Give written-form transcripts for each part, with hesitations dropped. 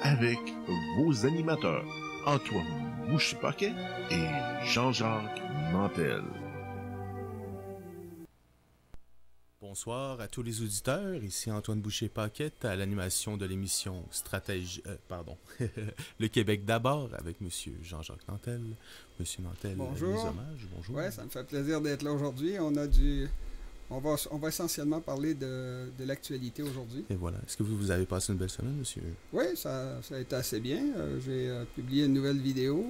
avec vos animateurs Antoine Boucher-Paquet et Jean-Jacques Nantel. Bonsoir à tous les auditeurs, ici Antoine Boucher-Paquet à l'animation de l'émission Stratégie, Le Québec d'abord avec Monsieur Jean-Jacques Nantel. Monsieur Nantel, bonjour. Les hommages, bonjour. Oui, ça me fait plaisir d'être là aujourd'hui. On va essentiellement parler de l'actualité aujourd'hui. Et voilà. Est-ce que vous avez passé une belle semaine, monsieur? Oui, ça a été assez bien. J'ai publié une nouvelle vidéo.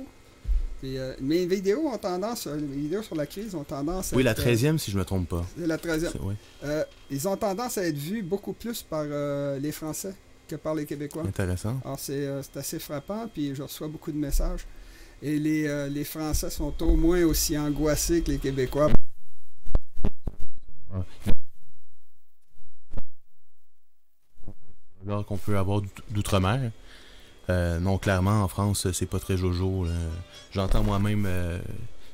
Et, mes vidéos ont tendance, les vidéos sur la crise ont tendance à oui, être... la 13e, si je ne me trompe pas. C'est la 13e. Oui. Ils ont tendance à être vus beaucoup plus par les Français que par les Québécois. Intéressant. Alors, c'est assez frappant, puis je reçois beaucoup de messages. Et les Français sont au moins aussi angoissés que les Québécois. Qu'on peut avoir d'outre-mer. Non, clairement, en France, c'est pas très jojo. J'entends moi-même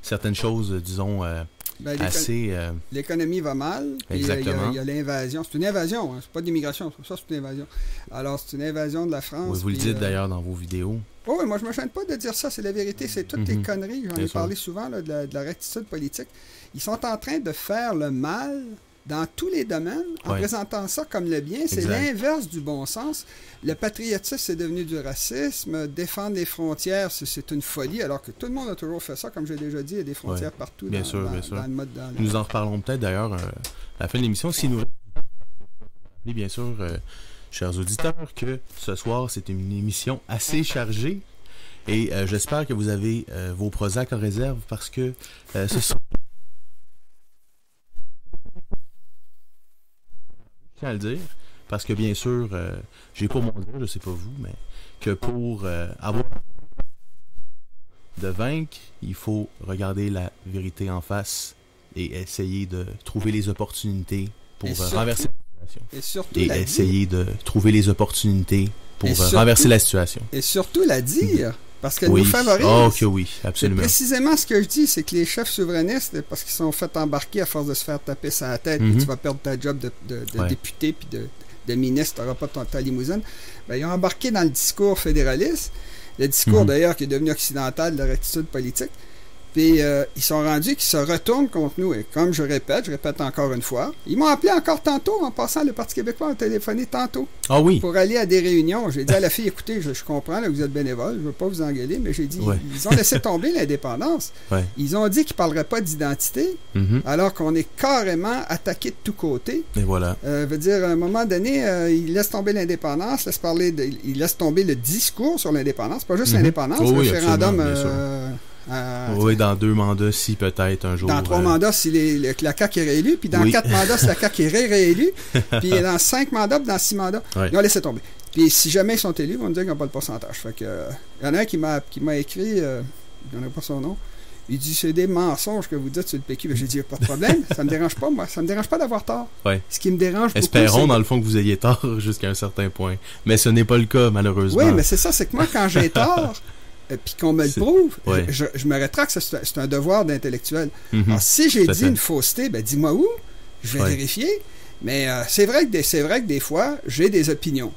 certaines choses, disons, assez... L'économie va mal. Exactement. Il y a l'invasion. C'est une invasion, hein, c'est pas d'immigration. Ça, c'est une invasion. Alors, c'est une invasion de la France. Oui, vous le dites d'ailleurs dans vos vidéos. Oh, oui, moi, je me gêne pas de dire ça. C'est la vérité. C'est toutes les conneries. J'en ai parlé souvent là, de la rectitude politique. Ils sont en train de faire le mal dans tous les domaines, en présentant ça comme le bien. C'est l'inverse du bon sens. Le patriotisme, c'est devenu du racisme. Défendre les frontières, c'est une folie, alors que tout le monde a toujours fait ça. Comme j'ai déjà dit, il y a des frontières partout bien dans sûr. le mode... Nous en reparlons peut-être d'ailleurs à la fin de l'émission. Si nous... Bien sûr, chers auditeurs, que ce soir, c'est une émission assez chargée. Et j'espère que vous avez vos Prozac en réserve parce que ce sont... à le dire, parce que bien sûr, j'ai pas mon dire, je sais pas vous, mais que pour avoir de vaincre, il faut regarder la vérité en face et essayer de trouver les opportunités pour renverser la situation. Et essayer de trouver les opportunités pour renverser la situation. Et surtout la dire. Parce qu'elle nous favorise. Oh, que oui, absolument. C'est précisément ce que je dis, c'est que les chefs souverainistes, parce qu'ils sont fait embarquer à force de se faire taper sur la tête, puis tu vas perdre ta job de député, puis de ministre, tu n'auras pas ta limousine, ben, ils ont embarqué dans le discours fédéraliste, le discours d'ailleurs qui est devenu occidental de la rectitude politique, puis ils sont rendus qu'ils se retournent contre nous. Et comme je répète encore une fois, ils m'ont appelé encore tantôt, en passant, le Parti québécois a téléphoné tantôt. Ah oui. Pour aller à des réunions. J'ai dit à la fille, écoutez, je comprends là, que vous êtes bénévole, je ne veux pas vous engueuler, mais j'ai dit, ils ont laissé tomber l'indépendance. Ils ont dit qu'ils ne parleraient pas d'identité, alors qu'on est carrément attaqué de tous côtés. Et voilà. Veut dire, à un moment donné, ils laissent tomber l'indépendance, ils laissent tomber le discours sur l'indépendance, pas juste l'indépendance, le référendum... oui, dans 2 mandats, si peut-être un jour. Dans 3 mandats, si la CAQ est réélue, puis dans 4 mandats, si la CAQ est réélue, puis dans 5 mandats, puis dans 6 mandats, ils ont laissé tomber. Puis si jamais ils sont élus, ils vont nous dire qu'ils n'ont pas le pourcentage. Fait que, il y en a un qui m'a écrit, je n'en ai pas son nom, il dit, c'est des mensonges que vous dites sur le PQ. J'ai dit, pas de problème, ça me dérange pas, moi. Ça me dérange pas d'avoir tort. Ce qui me dérange beaucoup, espérons, dans le fond, que vous ayez tort jusqu'à un certain point. Mais ce n'est pas le cas, malheureusement. Oui, mais c'est ça, c'est que moi, quand j'ai tort... puis qu'on me le prouve, je me rétracte, c'est un devoir d'intellectuel. Alors, si j'ai dit une fausseté, ben dis-moi où, je vais vérifier. Mais c'est vrai que des fois, j'ai des opinions.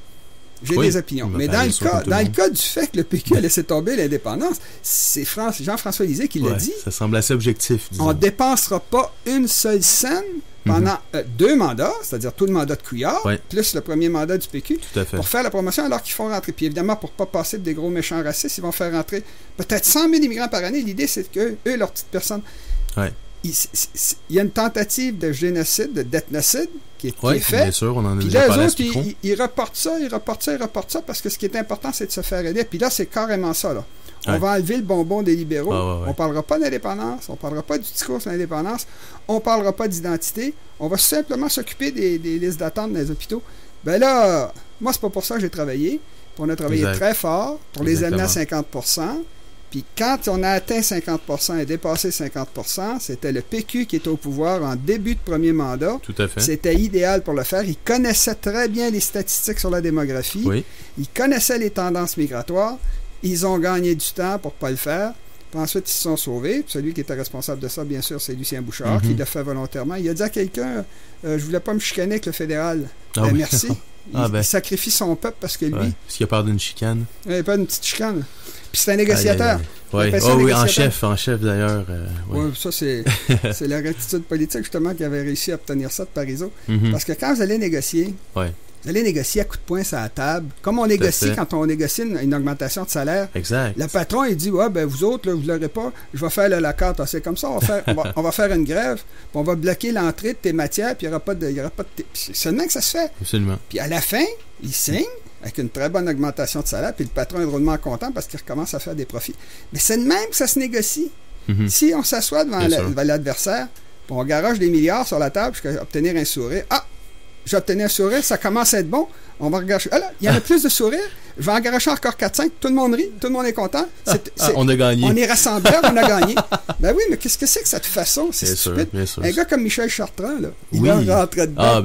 Des opinions. Mais dans le cas du fait que le PQ a laissé tomber l'indépendance, c'est Jean-François Lisée qui l'a dit. Ça semble assez objectif, disons. On ne dépensera pas une seule scène pendant 2 mandats, c'est-à-dire tout le mandat de Couillard, plus le premier mandat du PQ, pour faire la promotion alors qu'ils font rentrer. Puis évidemment, pour ne pas passer de des gros méchants racistes, ils vont faire rentrer peut-être 100 000 immigrants par année. L'idée, c'est que eux, leurs petites personnes... Il y a une tentative de génocide, d'ethnocide qui est faite. Bien sûr, on en a puis déjà là, parlé eux autres, ils reportent ça, parce que ce qui est important, c'est de se faire aider. Puis là, c'est carrément ça, là. On va enlever le bonbon des libéraux. On ne parlera pas d'indépendance, on ne parlera pas du discours sur l'indépendance, on ne parlera pas d'identité, on va simplement s'occuper des listes d'attente dans les hôpitaux. Ben là, moi, c'est pas pour ça que j'ai travaillé. On a travaillé très fort pour les amener à 50%. Puis quand on a atteint 50% et dépassé 50%, c'était le PQ qui était au pouvoir en début de premier mandat. Tout à fait. C'était idéal pour le faire. Ils connaissaient très bien les statistiques sur la démographie. Ils connaissaient les tendances migratoires. Ils ont gagné du temps pour ne pas le faire. Puis ensuite, ils se sont sauvés. Puis celui qui était responsable de ça, bien sûr, c'est Lucien Bouchard, qui l'a fait volontairement. Il a dit à quelqu'un, je voulais pas me chicaner avec le fédéral. Merci. Il sacrifie son peuple parce que lui... Parce qu'il a peur d'une chicane. Il n'y a pas une petite chicane. Puis c'est un négociateur. Oui, en chef d'ailleurs. Ça, c'est la rectitude politique, justement, qui avait réussi à obtenir ça de Parizeau. Mm-hmm. Parce que quand vous allez négocier, vous allez négocier à coups de poing sur la table, comme on négocie quand on négocie une augmentation de salaire. Exact. Le patron, il dit, vous autres, là, vous ne l'aurez pas, je vais faire la carte. C'est comme ça, on va faire une grève, puis on va bloquer l'entrée de tes matières, puis il n'y aura pas de... C'est seulement que ça se fait. Absolument. Puis à la fin, il signe avec une très bonne augmentation de salaire, puis le patron est drôlement content parce qu'il recommence à faire des profits. Mais c'est de même que ça se négocie. Mm-hmm. Si on s'assoit devant l'adversaire, puis on garoche des milliards sur la table jusqu'à obtenir un sourire, j'ai obtenu un sourire, ça commence à être bon, on va regarder. Ah là, il y en a plus de sourires, je vais en garocher encore 4-5, tout le monde rit, tout le monde est content. On a gagné. On est rassembleurs, on a gagné. Ben oui, mais qu'est-ce que c'est que cette façon? C'est stupide. Bien sûr. Un gars comme Michel Chartrand, là, il rentrait dedans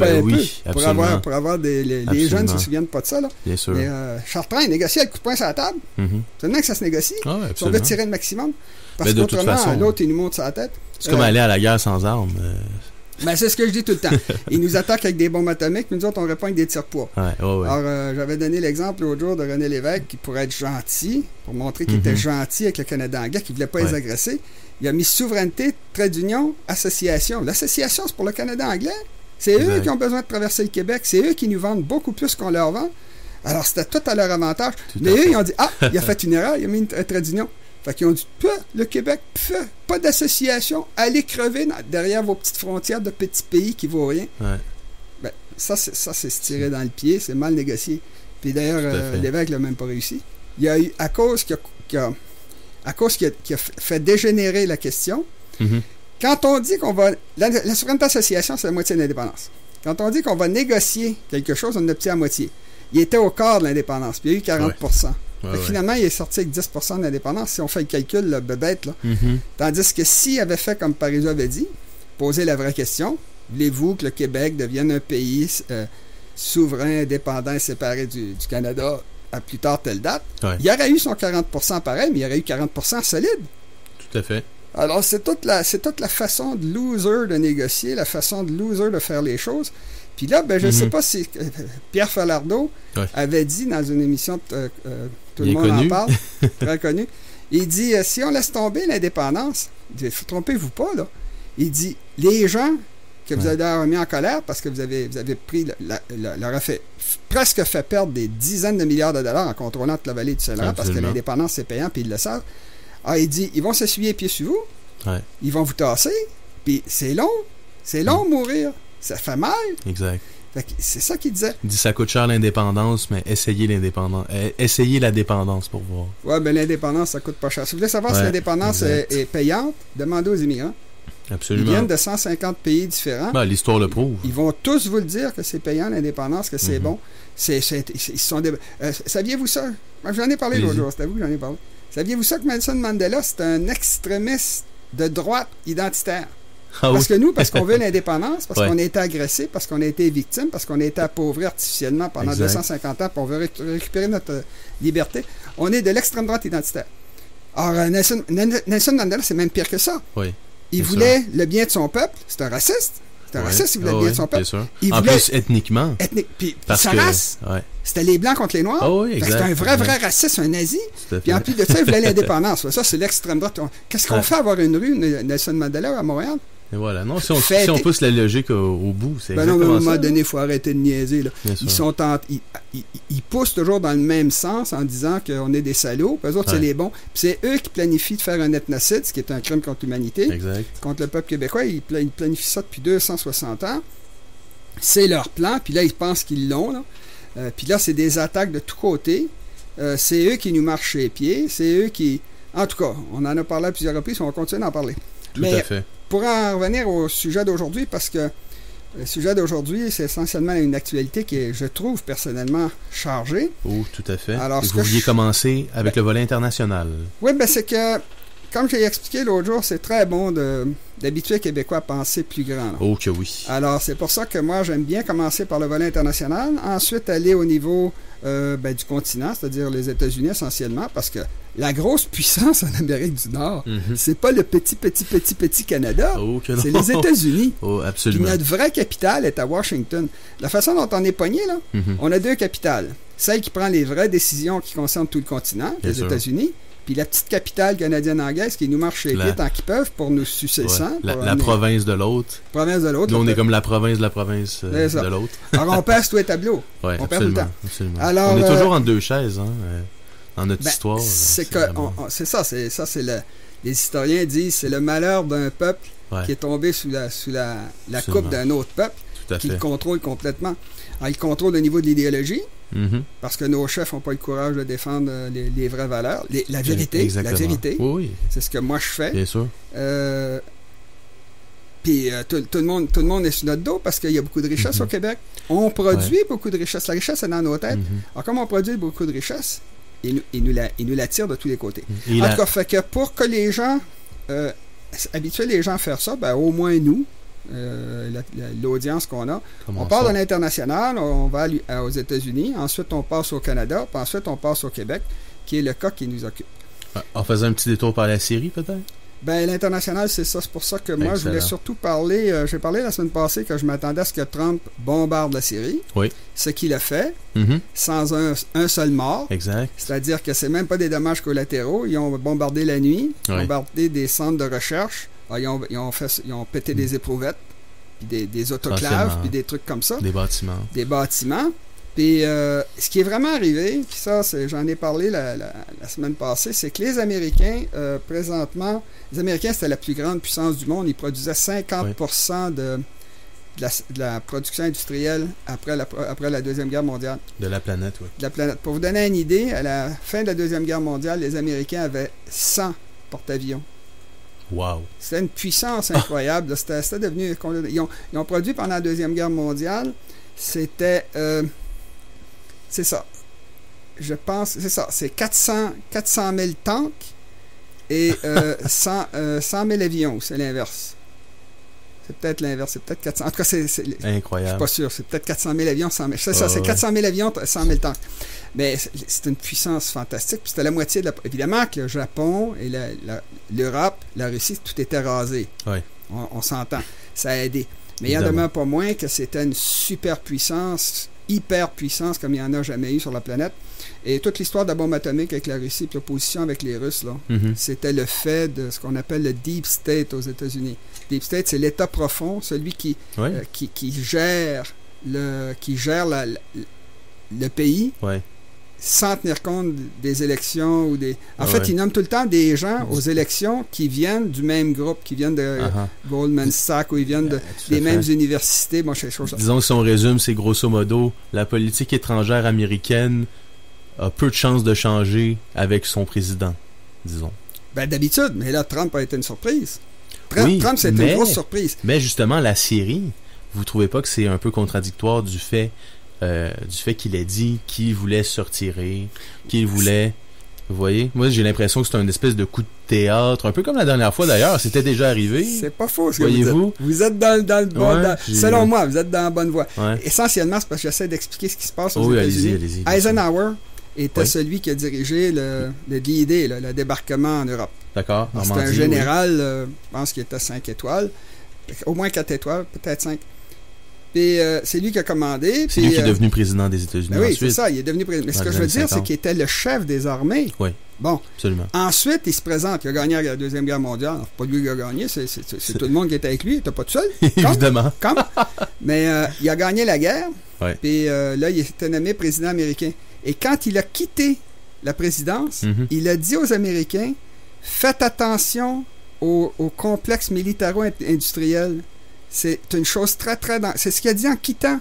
pour avoir les jeunes ne se souviennent pas de ça. Là. Bien sûr. Mais Chartrand, il négocie avec le coup de poing sur la table. Mm-hmm. C'est maintenant que ça se négocie. Si on veut tirer le maximum. Parce qu'autrement, l'autre, il nous monte sur la tête. C'est comme aller à la guerre sans armes. Ben, c'est ce que je dis tout le temps. Ils nous attaquent avec des bombes atomiques, nous autres, on répond avec des tire-poids. Alors, j'avais donné l'exemple l'autre jour de René Lévesque, qui, pour être gentil, pour montrer qu'il était gentil avec le Canada anglais, qu'il ne voulait pas les agresser, il a mis souveraineté, trait d'union, association. L'association, c'est pour le Canada anglais. C'est eux qui ont besoin de traverser le Québec. C'est eux qui nous vendent beaucoup plus qu'on leur vend. Alors, c'était tout à leur avantage. Mais eux, ils ont dit, il a fait une erreur, il a mis un trait d'union. Fait qu'ils ont dit, le Québec, pas d'association, allez crever derrière vos petites frontières de petits pays qui ne vaut rien. Ben, ça, c'est se tirer dans le pied, c'est mal négocié. Puis d'ailleurs, l'évêque n'a même pas réussi. Il y a eu, à cause qu'il a fait dégénérer la question, quand on dit qu'on va... La souveraineté association, c'est la moitié de l'indépendance. Quand on dit qu'on va négocier quelque chose, on obtient la moitié. Il était au quart de l'indépendance, puis il y a eu 40 finalement, il est sorti avec 10 de l'indépendance, si on fait le calcul, le bébête. Là. Tandis que s'il avait fait comme Parizeau avait dit, poser la vraie question, voulez-vous que le Québec devienne un pays souverain, indépendant et séparé du Canada à plus tard telle date, il aurait eu son 40 pareil, mais il aurait eu 40 solide. Tout à fait. Alors, c'est toute la façon de loser de négocier, la façon de loser de faire les choses. Puis là, je ne sais pas si Pierre Falardeau avait dit dans une émission, tout le monde en parle, très connu, il dit, si on laisse tomber l'indépendance, trompez-vous pas, là, il dit, les gens que vous avez mis en colère parce que vous avez pris, leur a presque fait perdre des dizaines de milliards de dollars en contrôlant toute la vallée du Saint-Laurent parce que l'indépendance, c'est payant, puis ils le savent. Il dit, ils vont s'essuyer les pieds sur vous, ils vont vous tasser, puis c'est long mourir. Ça fait mal. Exact. C'est ça qu'il disait. Il dit ça coûte cher l'indépendance, mais essayez l'indépendance. Essayez la dépendance pour voir. Oui, ben l'indépendance, ça coûte pas cher. Si vous voulez savoir si l'indépendance est payante, demandez aux immigrants. Absolument. Ils viennent de 150 pays différents. L'histoire le prouve. Ils vont tous vous le dire que c'est payant l'indépendance, que c'est bon. Saviez-vous ça? Moi, j'en ai parlé l'autre jour, c'était vous que j'en ai parlé. Saviez-vous ça que Nelson Mandela, c'est un extrémiste de droite identitaire? Parce que nous, parce qu'on veut l'indépendance, parce qu'on a été agressé, parce qu'on a été victime, parce qu'on a été appauvri artificiellement pendant 250 ans, puis on veut récupérer notre liberté, on est de l'extrême droite identitaire. Alors, Nelson Mandela, c'est même pire que ça. Il voulait le bien de son peuple. C'est un raciste. C'est un raciste, il voulait le bien de son peuple. En plus, ethniquement. Puis sa race, c'était les Blancs contre les Noirs. C'était un vrai raciste, un nazi. Puis en plus de ça, il voulait l'indépendance. Ça, c'est l'extrême droite. Qu'est-ce qu'on fait avoir une rue, Nelson Mandela, à Montréal? Et voilà. Non, si on pousse la logique au bout, c'est non, mais à un moment donné, il faut arrêter de niaiser. Là. Ils poussent toujours dans le même sens en disant qu'on est des salauds, puis eux autres, c'est les bons. Puis c'est eux qui planifient de faire un ethnocide, ce qui est un crime contre l'humanité, contre le peuple québécois. Ils planifient ça depuis 260 ans. C'est leur plan, puis là, ils pensent qu'ils l'ont. Là. Puis là, c'est des attaques de tous côtés. C'est eux qui nous marchent les pieds. C'est eux qui... En tout cas, on en a parlé à plusieurs reprises, on va continuer d'en parler. Tout à fait. Pour en revenir au sujet d'aujourd'hui, parce que le sujet d'aujourd'hui, c'est essentiellement une actualité qui est, je trouve, personnellement chargée. Oh, tout à fait. Alors, vous vouliez commencer avec le volet international. Oui, c'est que, comme j'ai expliqué l'autre jour, c'est très bon d'habituer les Québécois à penser plus grand. Là. Oh, que oui. Alors, c'est pour ça que moi, j'aime bien commencer par le volet international, ensuite aller au niveau du continent, c'est-à-dire les États-Unis essentiellement, parce que la grosse puissance en Amérique du Nord, c'est pas le petit Canada, c'est les États-Unis. Oh, absolument. Puis notre vraie capitale est à Washington. La façon dont on est pogné, là, on a 2 capitales. Celle qui prend les vraies décisions qui concernent tout le continent, les États-Unis, puis la petite capitale canadienne-anglaise qui nous marche les pieds tant qu'ils peuvent pour nous sucer le sang. La province de l'autre. Province de l'autre. Nous, on est comme la province de la province de l'autre. Alors, on passe tous les tableaux. Ouais, on perd tout le temps. Absolument. Alors, on est toujours entre 2 chaises, hein, dans notre histoire. C'est ça. Les historiens disent c'est le malheur d'un peuple qui est tombé sous la coupe d'un autre peuple qui le contrôle complètement. Alors, il contrôle au niveau de l'idéologie. Parce que nos chefs n'ont pas le courage de défendre les vraies valeurs. La vérité. Exactement. La vérité. Oui. C'est ce que moi je fais. Bien sûr. Puis tout le monde est sur notre dos parce qu'il y a beaucoup de richesses au Québec. On produit beaucoup de richesses. La richesse est dans nos têtes. Alors, comme on produit beaucoup de richesses, il nous l'attire de tous les côtés. En tout cas, fait que pour que les gens habituer les gens à faire ça, au moins nous, l'audience qu'on a. On part de l'international, on va aux États-Unis, ensuite on passe au Canada, puis ensuite on passe au Québec, qui est le cas qui nous occupe. En faisant un petit détour par la Syrie, peut-être? L'international, c'est ça. C'est pour ça que moi, je voulais surtout parler... j'ai parlé la semaine passée que je m'attendais à ce que Trump bombarde la Syrie. Oui. Ce qu'il a fait, sans un seul mort. Exact. C'est-à-dire que c'est même pas des dommages collatéraux. Ils ont bombardé la nuit, bombardé des centres de recherche. Ils ont pété des éprouvettes, puis des autoclaves, puis des trucs comme ça. Des bâtiments. Puis ce qui est vraiment arrivé, puis ça, j'en ai parlé la semaine passée, c'est que les Américains, présentement, les Américains, c'était la plus grande puissance du monde. Ils produisaient 50% de la production industrielle après la Deuxième Guerre mondiale. De la planète, oui. De la planète. Pour vous donner une idée, à la fin de la Deuxième Guerre mondiale, les Américains avaient 100 porte-avions. Wow. C'était une puissance incroyable. C'était devenu... Ils ont produit pendant la Deuxième Guerre mondiale, c'était... c'est ça. Je pense... C'est ça. C'est 400 000 tanks et 100 000 avions. C'est l'inverse. C'est peut-être l'inverse. C'est peut-être 400... En tout cas, c'est incroyable. Je suis pas sûr. C'est peut-être 400 000 avions, 100 000... C'est ça. C'est 400 000 avions, 100 000 tanks. Mais c'est une puissance fantastique. Puis c'était la moitié de la... Évidemment que le Japon et l'Europe, la Russie, tout était rasé. Oui. On s'entend. Ça a aidé. Mais il en demeure pas moins que c'était une super puissance, hyper puissance, comme il n'y en a jamais eu sur la planète. Et toute l'histoire de la bombe atomique avec la Russie et l'opposition avec les Russes, là, c'était le fait de ce qu'on appelle le Deep State aux États-Unis. Deep State, c'est l'État profond, celui qui gère le pays. Ouais. Sans tenir compte des élections ou des... En fait, ils nomment tout le temps des gens aux élections qui viennent du même groupe, qui viennent de Goldman Sachs ou ils viennent des mêmes universités. Bon, disons que si on résume, c'est grosso modo, la politique étrangère américaine a peu de chances de changer avec son président, disons. D'habitude, mais là, Trump a été une surprise. Trump, c'était une grosse surprise. Mais justement, la Syrie, vous trouvez pas que c'est un peu contradictoire du fait qu'il ait dit qu'il voulait se retirer, qu'il voulait... Vous voyez? Moi, j'ai l'impression que c'est un espèce de coup de théâtre, un peu comme la dernière fois d'ailleurs, c'était déjà arrivé. C'est pas faux, ce que voyez-vous? Vous êtes dans le bon... selon moi, vous êtes dans la bonne voie. Ouais. Essentiellement, c'est parce que j'essaie d'expliquer ce qui se passe aux États-Unis. Allez-y. Eisenhower était celui qui a dirigé le DID, le débarquement en Europe. D'accord. C'était un général, je pense qu'il était 5 étoiles, au moins 4 étoiles, peut-être 5. Puis c'est lui qui a commandé. C'est lui qui est devenu président des États-Unis oui, c'est ça, il est devenu président. Mais ce que je veux dire, c'est qu'il était le chef des armées. Oui. Bon. Absolument. Ensuite, il se présente. Il a gagné la Deuxième Guerre mondiale. C'est pas lui qui a gagné, c'est tout le monde qui était avec lui. Il n'était pas tout seul. Évidemment. Mais il a gagné la guerre. Ouais. Puis là, il était nommé président américain. Et quand il a quitté la présidence, il a dit aux Américains, faites attention au complexe militaro-industriel. C'est une chose très, très... C'est ce qu'il a dit en quittant.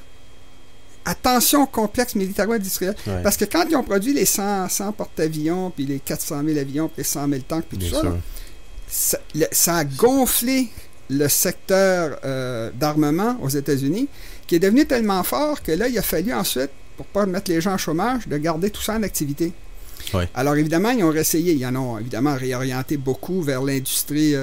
Attention au complexe militaro-industriel. Ouais. Parce que quand ils ont produit les 100 porte-avions, puis les 400 000 avions, puis les 100 000 tanks, puis tout ça, ça a gonflé le secteur d'armement aux États-Unis, qui est devenu tellement fort que là, il a fallu ensuite, pour ne pas mettre les gens au chômage, de garder tout ça en activité. Ouais. Alors, évidemment, ils ont essayé. Ils en ont, évidemment, réorienté beaucoup vers l'industrie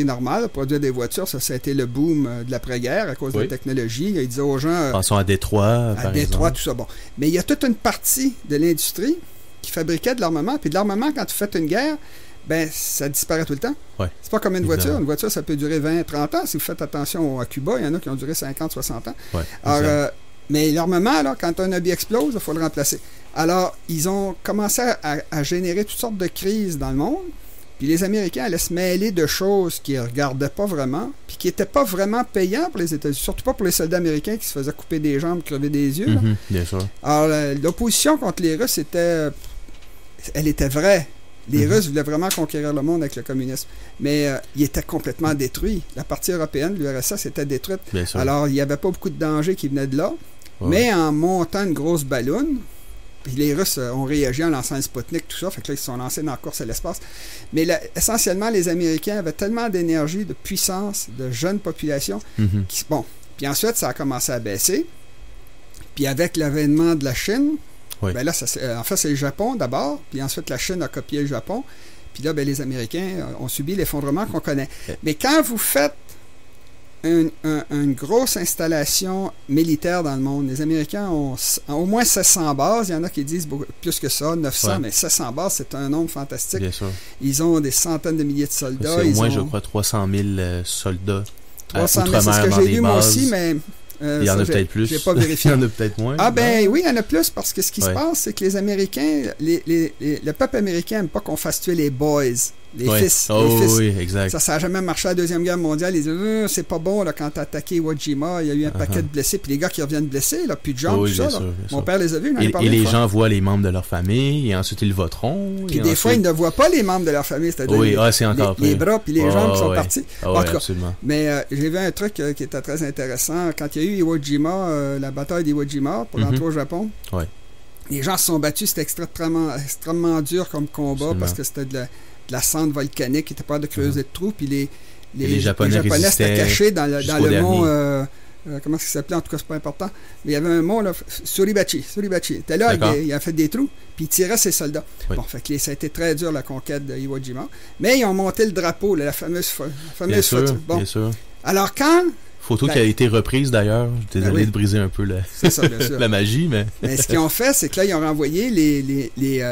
normale. Produire des voitures, ça a été le boom de l'après-guerre à cause de la technologie. Ils disaient aux gens... Pensons à Détroit, par Détroit, exemple. tout ça. Bon. Mais il y a toute une partie de l'industrie qui fabriquait de l'armement. Puis de l'armement, quand vous faites une guerre, ben ça disparaît tout le temps. Ouais. C'est pas comme une voiture. Une voiture, ça peut durer 20, 30 ans. Si vous faites attention à Cuba, il y en a qui ont duré 50, 60 ans. Ouais, alors, mais l'armement, là, quand un objet explose, il faut le remplacer. Alors, ils ont commencé à générer toutes sortes de crises dans le monde. Puis les Américains allaient se mêler de choses qu'ils ne regardaient pas vraiment, puis qui n'étaient pas vraiment payants pour les États-Unis, surtout pas pour les soldats américains qui se faisaient couper des jambes, crever des yeux. Bien sûr. Alors, l'opposition contre les Russes elle était vraie. Les Russes voulaient vraiment conquérir le monde avec le communisme. Mais ils étaient complètement détruits. La partie européenne, l'URSS, était détruite. Alors, il n'y avait pas beaucoup de danger qui venait de là. Ouais. Mais en montant une grosse balloune, puis les Russes ont réagi en lançant un Sputnik, tout ça. Fait que là, ils se sont lancés dans la course à l'espace. Mais essentiellement, les Américains avaient tellement d'énergie, de puissance, de jeunes populations. Bon. Puis ensuite, ça a commencé à baisser. Puis avec l'avènement de la Chine... Oui. Ben là, en fait, c'est le Japon d'abord, puis ensuite la Chine a copié le Japon, puis là, ben, les Américains ont subi l'effondrement qu'on connaît. Mais quand vous faites une grosse installation militaire dans le monde, les Américains ont au moins 700 bases, il y en a qui disent plus que ça, 900, mais 700 bases, c'est un nombre fantastique. Bien sûr. Ils ont des centaines de milliers de soldats. C'est au moins, je crois, 300 000 soldats. 300 000, c'est ce que j'ai lu moi aussi, mais... il y en a peut-être plus. J'ai pas vérifié. Il y en a peut-être moins. Ah ben oui, il y en a plus parce que ce qui se passe, c'est que les Américains, le peuple américain n'aime pas qu'on fasse tuer les boys, les fils. Les fils. Oui, exact. Ça n'a jamais marché à la Deuxième Guerre mondiale. Ils disent c'est pas bon là, quand t'as attaqué Iwo Jima, il y a eu un paquet de blessés, puis les gars qui reviennent blessés, là, plus de jambes, tout ça. Là. Mon père les a vus. Et les gens voient les membres de leur famille, et ensuite ils voteront. Puis des fois, ils ne voient pas les membres de leur famille, c'est-à-dire c'est encore les bras puis les jambes qui sont partis. En tout cas, absolument. Mais j'ai vu un truc qui était très intéressant. Quand il y a eu Iwo Jima, la bataille d'Iwo Jima pour rentrer au Japon, les gens se sont battus, c'était extrêmement dur comme combat parce que c'était de la cendre volcanique qui était pas de creuser de trous, puis les Japonais étaient cachés dans le mont... comment ça s'appelait, en tout cas, c'est pas important. Mais il y avait un mont, là, Suribachi. Il était là, il a fait des trous, puis il tirait ses soldats. Bon, fait que ça a été très dur, la conquête de Iwo Jima. Mais ils ont monté le drapeau, là, la fameuse photo. Bon. Bien sûr. Alors, quand... Photo qui a été reprise, d'ailleurs. Désolé de briser un peu la magie, mais... Mais ce qu'ils ont fait, c'est que là, ils ont renvoyé les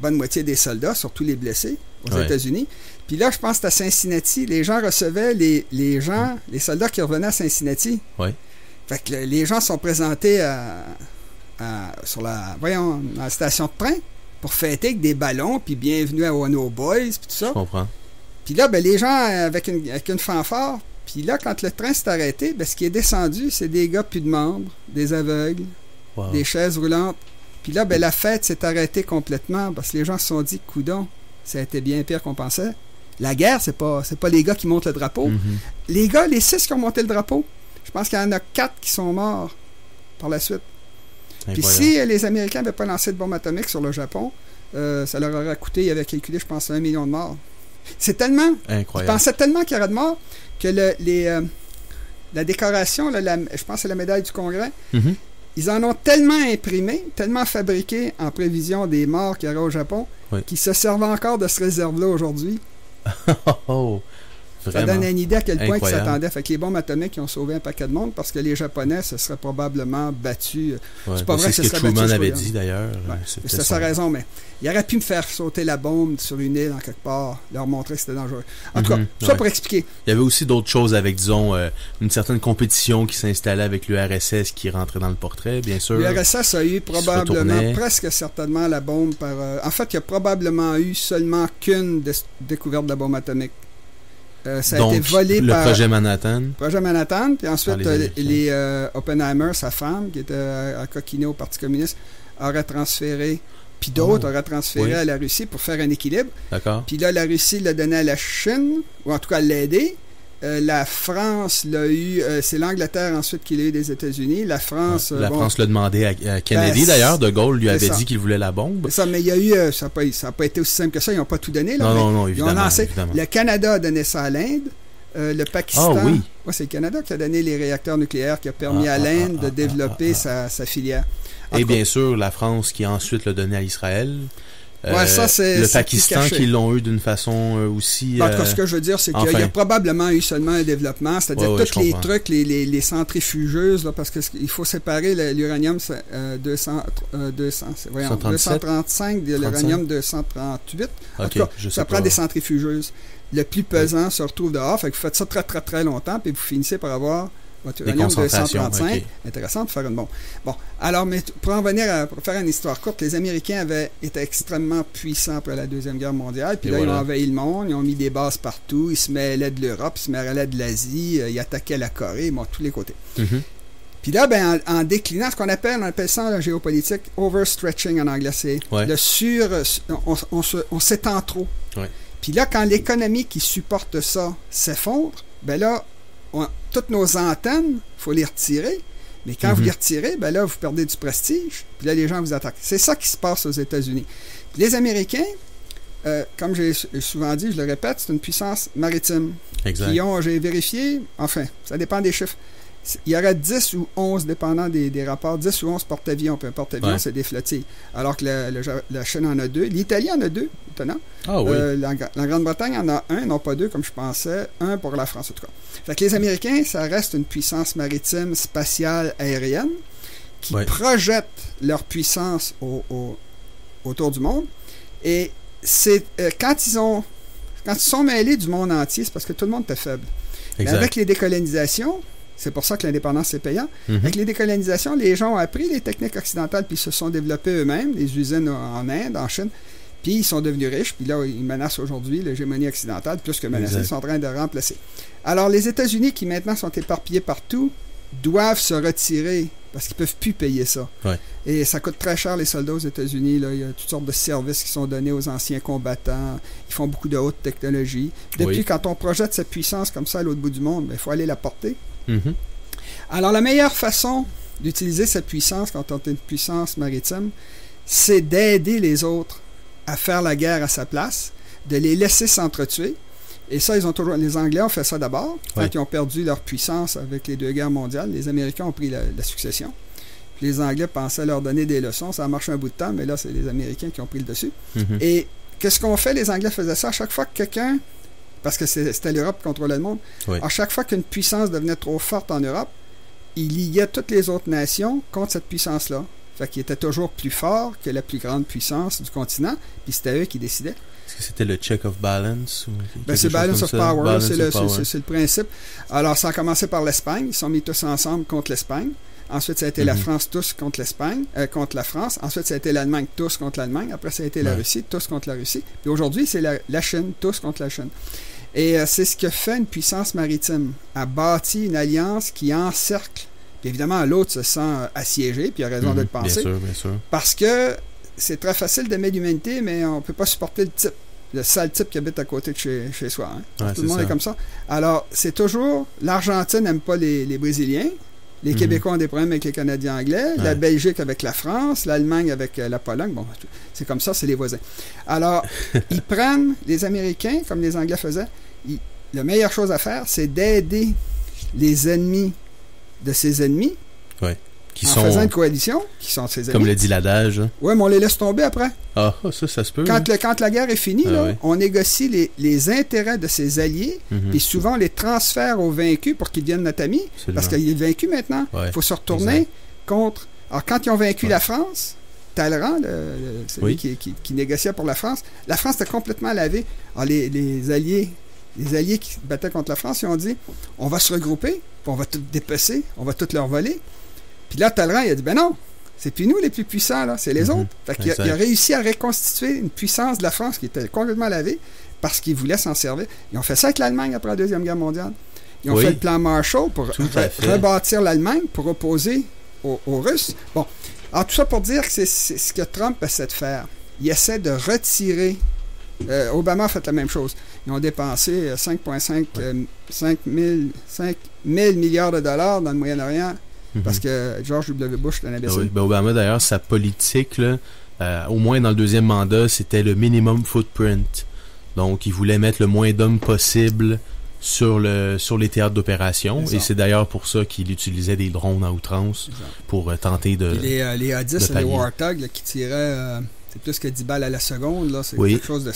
bonne moitié des soldats, surtout les blessés, aux États-Unis. Puis là, je pense que c'était à Cincinnati. Les gens recevaient les soldats qui revenaient à Cincinnati. Oui. Fait que les gens sont présentés sur la station de train pour fêter avec des ballons, puis bienvenue à nos boys, puis tout ça. Je comprends. Puis là, ben, les gens avec une fanfare. Puis là, quand le train s'est arrêté, ben, ce qui est descendu, c'est des gars plus de membres, des aveugles, des chaises roulantes. Puis là, ben, la fête s'est arrêtée complètement parce que les gens se sont dit, coudon, ça a été bien pire qu'on pensait. La guerre, c'est pas les gars qui montent le drapeau. Les gars, les 6 qui ont monté le drapeau, je pense qu'il y en a 4 qui sont morts par la suite. Puis si les Américains n'avaient pas lancé de bombe atomique sur le Japon, ça leur aurait coûté, ils avaient calculé, je pense, 1 million de morts. C'est tellement... Incroyable. Ils pensaient tellement qu'il y aurait de morts que la décoration, je pense que c'est la médaille du Congrès, ils en ont tellement imprimé, tellement fabriqué en prévision des morts qu'il y aurait au Japon, qu'ils se servent encore de ce réserve-là aujourd'hui. Ça donne une idée à quel point ils s'attendaient. Fait que les bombes atomiques ils ont sauvé un paquet de monde parce que les Japonais se seraient probablement battus. C'est pas vrai que ce que Truman avait dit d'ailleurs. C'est sa raison, mais il aurait pu me faire sauter la bombe sur une île en quelque part, leur montrer que c'était dangereux. En tout cas, ça pour expliquer. Il y avait aussi d'autres choses avec, disons, une certaine compétition qui s'installait avec l'URSS qui rentrait dans le portrait, bien sûr. L'URSS a eu probablement, presque certainement la bombe par... en fait, il y a probablement eu seulement qu'une découverte de la bombe atomique. Ça a été volé par... le projet Manhattan. Projet Manhattan, puis ensuite, Oppenheimer, sa femme, qui était à coquiner au Parti communiste, aurait transféré, puis d'autres auraient transféré à la Russie pour faire un équilibre. D'accord. Puis là, la Russie l'a donné à la Chine, ou en tout cas l'a aidé. La France l'a eu, c'est l'Angleterre ensuite qui l'a eu des États-Unis. La France... France l'a demandé à Kennedy, d'ailleurs. De Gaulle lui avait dit qu'il voulait la bombe. C'est ça, mais il y a eu... ça n'a pas été aussi simple que ça. Ils n'ont pas tout donné. Là, non, évidemment, évidemment. Le Canada a donné ça à l'Inde. Le Pakistan... Ah oui? Ouais, c'est le Canada qui a donné les réacteurs nucléaires, qui a permis à l'Inde de développer sa filière. Et bien sûr, la France qui ensuite l'a donné à Israël. ça, c'est le Pakistan qui l'ont eu d'une façon aussi... En tout cas, ce que je veux dire, c'est qu'il y a probablement eu seulement un développement, c'est-à-dire tous les trucs, les centrifugeuses, là, parce qu'il faut séparer l'uranium 235 de l'uranium 238. En tout cas, ça prend des centrifugeuses. Le plus pesant se retrouve dehors, fait que vous faites ça très, très, très longtemps, puis vous finissez par avoir votre uranium 235. Intéressant de faire une bombe. Bon, alors, mais pour en venir pour faire une histoire courte, les Américains avaient été extrêmement puissants après la Deuxième Guerre mondiale, puis là, ils ont envahi le monde, ils ont mis des bases partout, ils se mêlaient de l'Europe, ils se mêlaient de l'Asie, ils attaquaient la Corée, bon, tous les côtés. Puis là, ben, en déclinant, on appelle ça en géopolitique overstretching en anglais, c'est le on s'étend trop. Puis là, quand l'économie qui supporte ça s'effondre, ben là, toutes nos antennes, il faut les retirer. Mais quand vous les retirez, ben là, vous perdez du prestige. Puis là, les gens vous attaquent. C'est ça qui se passe aux États-Unis. Puis les Américains, comme j'ai souvent dit, je le répète, c'est une puissance maritime. Exact. J'ai vérifié, enfin, ça dépend des chiffres. Il y aurait 10 ou 11, dépendant des rapports, 10 ou 11 porte-avions. Puis un porte-avions, c'est des flottilles. Alors que la Chine en a 2. L'Italie en a 2, étonnant. Ah oui. La Grande-Bretagne en a 1, non pas 2, comme je pensais. 1 pour la France, en tout cas. Fait que les Américains, ça reste une puissance maritime, spatiale, aérienne, qui projette leur puissance autour du monde. Et c'est quand ils sont mêlés du monde entier, c'est parce que tout le monde était faible. Mais avec les décolonisations... C'est pour ça que l'indépendance, c'est payant. Avec les décolonisations, les gens ont appris les techniques occidentales, puis ils se sont développés eux-mêmes, les usines en Inde, en Chine, puis ils sont devenus riches, puis là, ils menacent aujourd'hui l'hégémonie occidentale, plus que menacés, ils sont en train de remplacer. Alors, les États-Unis, qui maintenant sont éparpillés partout, doivent se retirer, parce qu'ils ne peuvent plus payer ça. Et ça coûte très cher, les soldats aux États-Unis. Là. Il y a toutes sortes de services qui sont donnés aux anciens combattants. Ils font beaucoup de haute technologie. Depuis, quand on projette cette puissance comme ça à l'autre bout du monde, il faut aller la porter. Alors, la meilleure façon d'utiliser cette puissance quand on est une puissance maritime, c'est d'aider les autres à faire la guerre à sa place, de les laisser s'entretuer. Et ça, les Anglais ont fait ça d'abord. Quand ils ont perdu leur puissance avec les 2 guerres mondiales, les Américains ont pris la succession. Puis les Anglais pensaient leur donner des leçons. Ça a marché un bout de temps, mais là, c'est les Américains qui ont pris le dessus. Et qu'est-ce qu'on fait? Les Anglais faisaient ça à chaque fois que quelqu'un... Parce que c'était l'Europe qui contrôlait le monde. À chaque fois qu'une puissance devenait trop forte en Europe, il liait toutes les autres nations contre cette puissance-là. Fait qu'il était toujours plus fort que la plus grande puissance du continent, puis c'était eux qui décidaient. Est-ce que c'était le check of balance? C'est balance of power, c'est le principe. Alors, ça a commencé par l'Espagne. Ils sont mis tous ensemble contre l'Espagne. Ensuite, ça a été la France tous contre l'Espagne, contre la France. Ensuite, ça a été l'Allemagne tous contre l'Allemagne. Après, ça a été la Russie tous contre la Russie. Puis aujourd'hui, c'est la Chine tous contre la Chine. Et c'est ce que fait une puissance maritime. Elle bâtit une alliance qui encercle. Puis évidemment, l'autre se sent assiégé, puis il a raison de le penser. Bien sûr. Parce que c'est très facile d'aimer l'humanité, mais on ne peut pas supporter le sale type qui habite à côté de chez soi. Tout le monde est comme ça. Alors, c'est toujours... L'Argentine n'aime pas les Brésiliens. Les Québécois ont des problèmes avec les Canadiens anglais. La Belgique avec la France. L'Allemagne avec la Pologne. Bon, c'est comme ça, c'est les voisins. Alors, ils prennent les Américains, comme les Anglais faisaient. La meilleure chose à faire, c'est d'aider les ennemis de ses ennemis. Faisant une coalition, qui sont ses ennemis. Comme le dit l'adage. Oui, mais on les laisse tomber après. Ah, ça se peut. Quand la guerre est finie, on négocie les intérêts de ses alliés, puis souvent on les transfère aux vaincus pour qu'ils deviennent notre ami. Parce qu'il est vaincu maintenant. Il faut se retourner contre... Alors, quand ils ont vaincu la France, Talleyrand, celui qui négociait pour la France était complètement lavé. Alors, les alliés qui battaient contre la France, ils ont dit, on va se regrouper, puis on va tout dépecer, on va tout leur voler. Puis là, Talleyrand, il a dit, ben non, c'est plus nous les plus puissants, là, c'est les autres. Fait qu'il a réussi à reconstituer une puissance de la France qui était complètement lavée parce qu'ils voulaient s'en servir. Ils ont fait ça avec l'Allemagne après la Deuxième Guerre mondiale. Ils ont fait le plan Marshall pour rebâtir l'Allemagne, pour opposer aux Russes. Bon, alors tout ça pour dire que c'est ce que Trump essaie de faire. Il essaie de retirer... Obama a fait la même chose. Ils ont dépensé 5,5 milliards de dollars dans le Moyen-Orient parce que George W. Bush est un imbécile. Obama, d'ailleurs, sa politique, là, au moins dans le deuxième mandat, c'était le minimum footprint. Donc, il voulait mettre le moins d'hommes possible sur les théâtres d'opération. Et c'est d'ailleurs pour ça qu'il utilisait des drones à outrance pour tenter de... Les A-10 et les Warthog qui tiraient c'est plus que 10 balles à la seconde. Là. C'est quelque chose de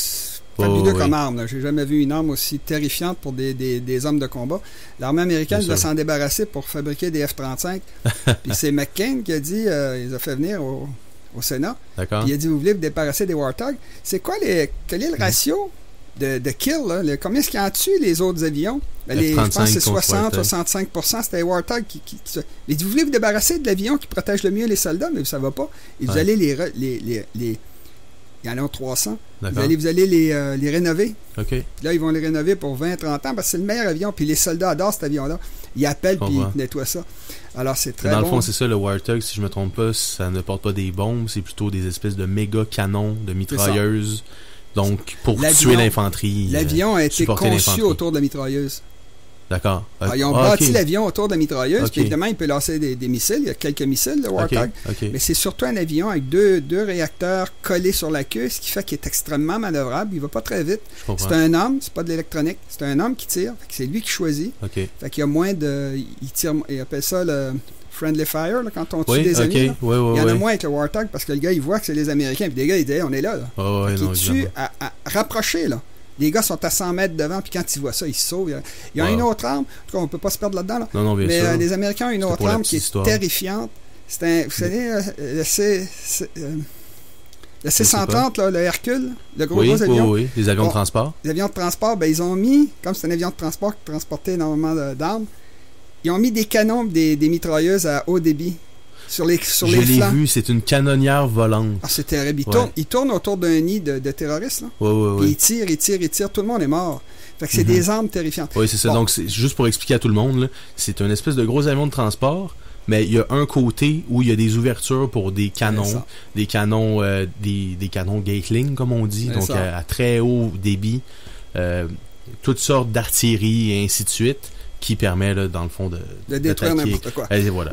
fabuleux comme arme. J'ai jamais vu une arme aussi terrifiante pour des hommes de combat. L'armée américaine va s'en débarrasser pour fabriquer des F-35. Puis c'est McCain qui a dit, il les a fait venir au Sénat. Puis il a dit, vous voulez vous débarrasser des Warthog? C'est quoi quel est le ratio de kill? Là? Combien est-ce qu'il y en tue les autres avions? Je pense que c'est 60-65%, c'était les Warthog qui il dit, vous voulez vous débarrasser de l'avion qui protège le mieux les soldats, mais ça va pas. Et vous allez il y en a 300. Vous allez les rénover. Okay. Là, ils vont les rénover pour 20-30 ans parce que c'est le meilleur avion. Puis les soldats adorent cet avion-là. Ils appellent puis ils nettoient ça. Alors, c'est très bon. Dans le fond, c'est ça, le Warthog, si je ne me trompe pas, ça ne porte pas des bombes, c'est plutôt des espèces de méga canons, de mitrailleuses. Donc, pour tuer l'infanterie. L'avion a été conçu autour de la mitrailleuse. D'accord. Alors, ils ont bâti l'avion autour de la mitrailleuse, puis évidemment, il peut lancer des missiles. Il y a quelques missiles, le Warthog. Mais c'est surtout un avion avec deux réacteurs collés sur la queue, ce qui fait qu'il est extrêmement manœuvrable. Il ne va pas très vite. C'est un homme, c'est pas de l'électronique. C'est un homme qui tire. C'est lui qui choisit. Fait qu'il y a moins de. Il appelle ça le friendly fire, là, quand on tue des ennemis. Il y en a moins avec le Warthog parce que le gars, il voit que c'est les Américains. Puis les gars, ils disent, on est là. Ils tuent à rapprocher, là. Les gars sont à 100 mètres devant, puis quand ils voient ça, ils se sauvent. Il y a une autre arme. En tout cas, on ne peut pas se perdre là-dedans. Là. Non, bien sûr. Les Américains ont une autre arme qui est terrifiante. Vous savez, le C-130, là, le Hercule, le gros avion. Oui, les avions de transport. Les avions de transport, ils ont mis, comme c'est un avion de transport qui transportait énormément d'armes, ils ont mis des canons, des mitrailleuses à haut débit. Sur les flancs. Je l'ai vu, c'est une canonnière volante. Ah, c'est terrible. Il tourne autour d'un nid de terroristes. Là. Oui. Il tire. Tout le monde est mort. Fait que c'est des armes terrifiantes. Oui, c'est ça. Donc, juste pour expliquer à tout le monde, là, c'est une espèce de gros avion de transport, mais il y a un côté où il y a des ouvertures pour des canons. Des canons Gatling, comme on dit. Donc, à très haut débit. Toutes sortes d'artillerie et ainsi de suite. Qui permet, là, dans le fond, de détruire n'importe quoi. Et voilà.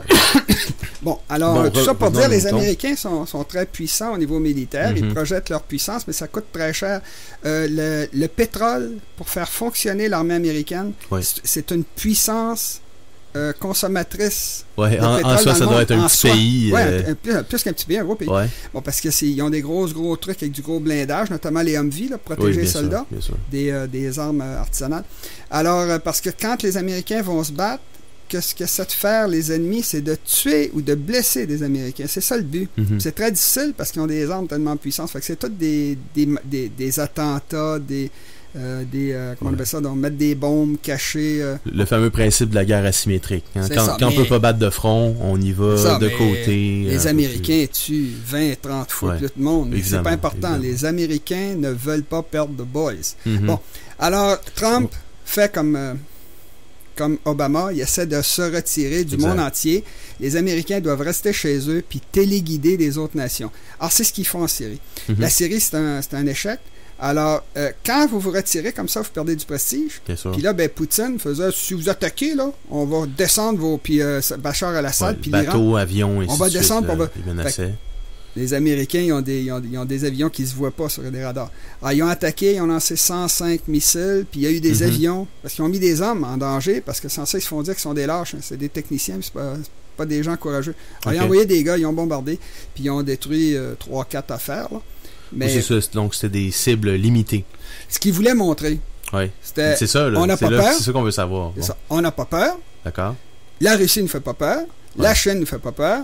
Bon, alors, tout ça pour dire, les Américains sont très puissants au niveau militaire. Ils projettent leur puissance, mais ça coûte très cher. Le pétrole, pour faire fonctionner l'armée américaine, c'est une puissance consommatrice. Oui, en soi, ça doit être un petit pays. Oui, plus qu'un petit pays, un gros pays. Bon, parce qu'ils ont des gros trucs avec du gros blindage, notamment les Humvee, là, pour protéger les soldats, des armes artisanales. Alors, parce que quand les Américains vont se battre, ce que ça te fait, les ennemis, c'est de tuer ou de blesser des Américains. C'est ça le but. C'est très difficile parce qu'ils ont des armes tellement puissantes. Fait que c'est tout des attentats, comment on appelle ça, donc mettre des bombes cachées. Le fameux principe de la guerre asymétrique. Hein. Quand on peut pas battre de front, on y va de côté. Les Américains tuent 20-30 fois plus de monde. Mais c'est pas important. Les Américains ne veulent pas perdre de boys. Bon, alors Trump fait comme Obama, il essaie de se retirer du monde entier. Les Américains doivent rester chez eux puis téléguider les autres nations. Alors, c'est ce qu'ils font en Syrie. La Syrie, c'est un échec. Alors, quand vous vous retirez comme ça, vous perdez du prestige. Puis là, Poutine faisait, si vous attaquez, là, on va descendre puis Bachar al-Assad, puis bateaux, avions, et on va descendre, suite, on va... Les Américains, ils ont des avions qui ne se voient pas sur des radars. Alors, ils ont attaqué, ils ont lancé 105 missiles, puis il y a eu des avions, parce qu'ils ont mis des hommes en danger, parce que sans ça, ils se font dire qu'ils sont des lâches. Hein. C'est des techniciens, mais c'est pas des gens courageux. Alors, ils ont envoyé des gars, ils ont bombardé, puis ils ont détruit 3-4 affaires. Là. Mais, c'est ça, donc c'était des cibles limitées. Ce qu'ils voulaient montrer, c'était... C'est ça, là, c'est ça qu'on veut savoir. Bon. On n'a pas peur. D'accord. La Russie ne fait pas peur. La Chine ne fait pas peur,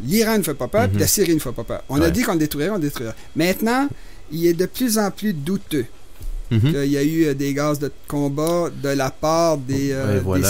l'Iran ne fait pas peur, puis la Syrie ne fait pas peur. On a dit qu'on le détruirait, on le détruirait. Maintenant, il est de plus en plus douteux qu'il y a eu des gaz de combat de la part des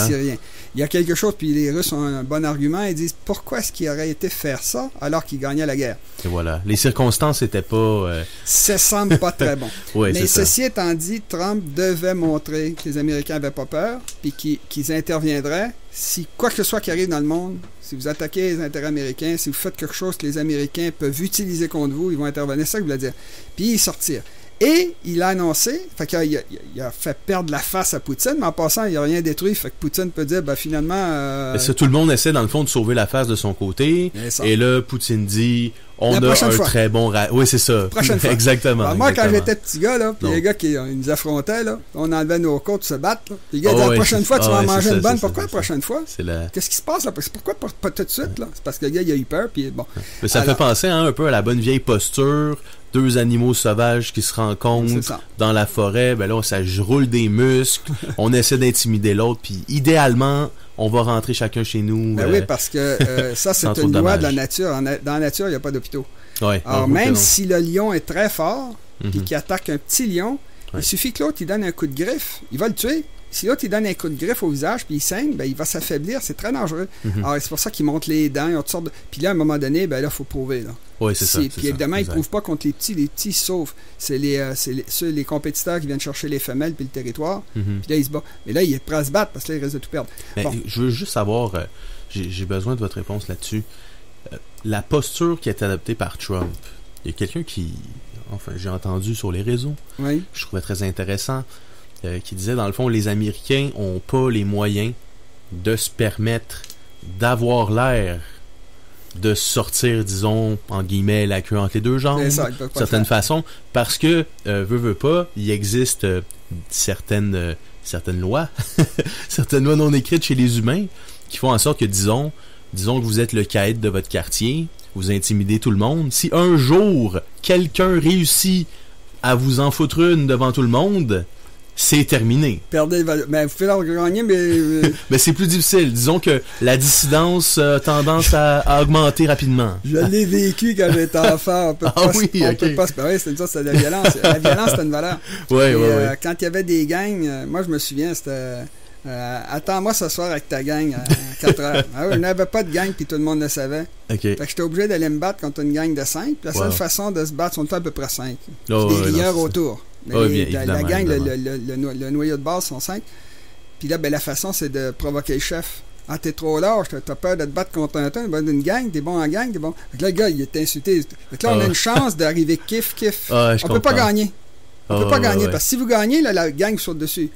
Syriens. Il y a quelque chose, puis les Russes ont un bon argument, ils disent pourquoi est-ce qu'il aurait été faire ça alors qu'ils gagnaient la guerre? Et voilà. Les circonstances n'étaient pas... Ça semble pas très bon. Mais ceci étant dit, Trump devait montrer que les Américains n'avaient pas peur, puis qu'ils interviendraient si quoi que ce soit qui arrive dans le monde, si vous attaquez les intérêts américains, si vous faites quelque chose que les Américains peuvent utiliser contre vous, ils vont intervenir. C'est ça que je voulais dire. Puis sortir. Et il a annoncé, fait qu'il a fait perdre la face à Poutine, mais en passant, il n'a rien détruit. Fait que Poutine peut dire, finalement... tout le monde essaie, dans le fond, de sauver la face de son côté. Et là, Poutine dit, on a un très bon... Oui, c'est ça. Prochaine fois. Exactement. Alors, moi, quand j'étais petit gars, là, puis les gars qui nous affrontaient, là, on enlevait nos côtes, se battre. Puis les gars disaient, la prochaine fois, tu vas en manger une bonne. Pourquoi la prochaine fois? Qu'est-ce qui se passe là? Pourquoi pas tout de suite? Là? C'est parce que le gars, il a eu peur. Puis bon. Mais ça fait penser un peu à la bonne vieille posture. Deux animaux sauvages qui se rencontrent dans la forêt, ben là, ça roule des muscles, on essaie d'intimider l'autre, puis idéalement, on va rentrer chacun chez nous. Oui, parce que ça, c'est une loi de la nature. Dans la nature, il n'y a pas d'hôpitaux. Ouais, alors, même si le lion est très fort, puis qu'il attaque un petit lion, il suffit que l'autre, il donne un coup de griffe, il va le tuer. Si l'autre, il donne un coup de griffe au visage, puis il saigne, il va s'affaiblir, c'est très dangereux. Alors, c'est pour ça qu'il monte les dents, il y a toutes sortes de... Puis là, à un moment donné, là, il faut prouver, là. Oui, c'est ça. Puis évidemment, ils ne prouvent pas contre les petits sauf. C'est les compétiteurs qui viennent chercher les femelles puis le territoire. Puis là, ils se battent. Mais là, il est prêt à se battre parce que là, il risque de tout perdre. Mais je veux juste savoir, j'ai besoin de votre réponse là-dessus. La posture qui est adoptée par Trump, il y a quelqu'un qui, enfin, j'ai entendu sur les réseaux, je trouvais très intéressant, qui disait, dans le fond, les Américains n'ont pas les moyens de se permettre d'avoir l'air de sortir, disons, en guillemets, la queue entre les deux jambes, d'une certaine façon, parce que, veut pas, il existe certaines lois, certaines lois non écrites chez les humains, qui font en sorte que, disons que vous êtes le caïd de votre quartier, vous intimidez tout le monde. Si un jour, quelqu'un réussit à vous en foutre une devant tout le monde, c'est terminé. Perdez, mais vous pouvez leur gagner, mais... mais c'est plus difficile. Disons que la dissidence a tendance à augmenter rapidement. Je l'ai vécu quand j'étais enfant. Peut pas se parler, c'est de la violence. La violence, c'est une valeur. Quand il y avait des gangs, moi, je me souviens, c'était... attends-moi ce soir avec ta gang à 4 heures. Je n'avais pas de gang, puis tout le monde le savait. Fait que j'étais obligé d'aller me battre contre une gang de 5. Puis la seule façon de se battre, on était à peu près 5. Des rieurs autour. Mais la gang, le noyau de base sont 5. Puis là, la façon, c'est de provoquer le chef. Ah, t'es trop large, t'as peur de te battre contre une gang, t'es bon en gang, t'es bon. Fait que là, le gars, il est insulté. Fait que là, on a une chance d'arriver kiff. On peut pas gagner. On peut pas gagner, parce que si vous gagnez, là, la gang saute dessus.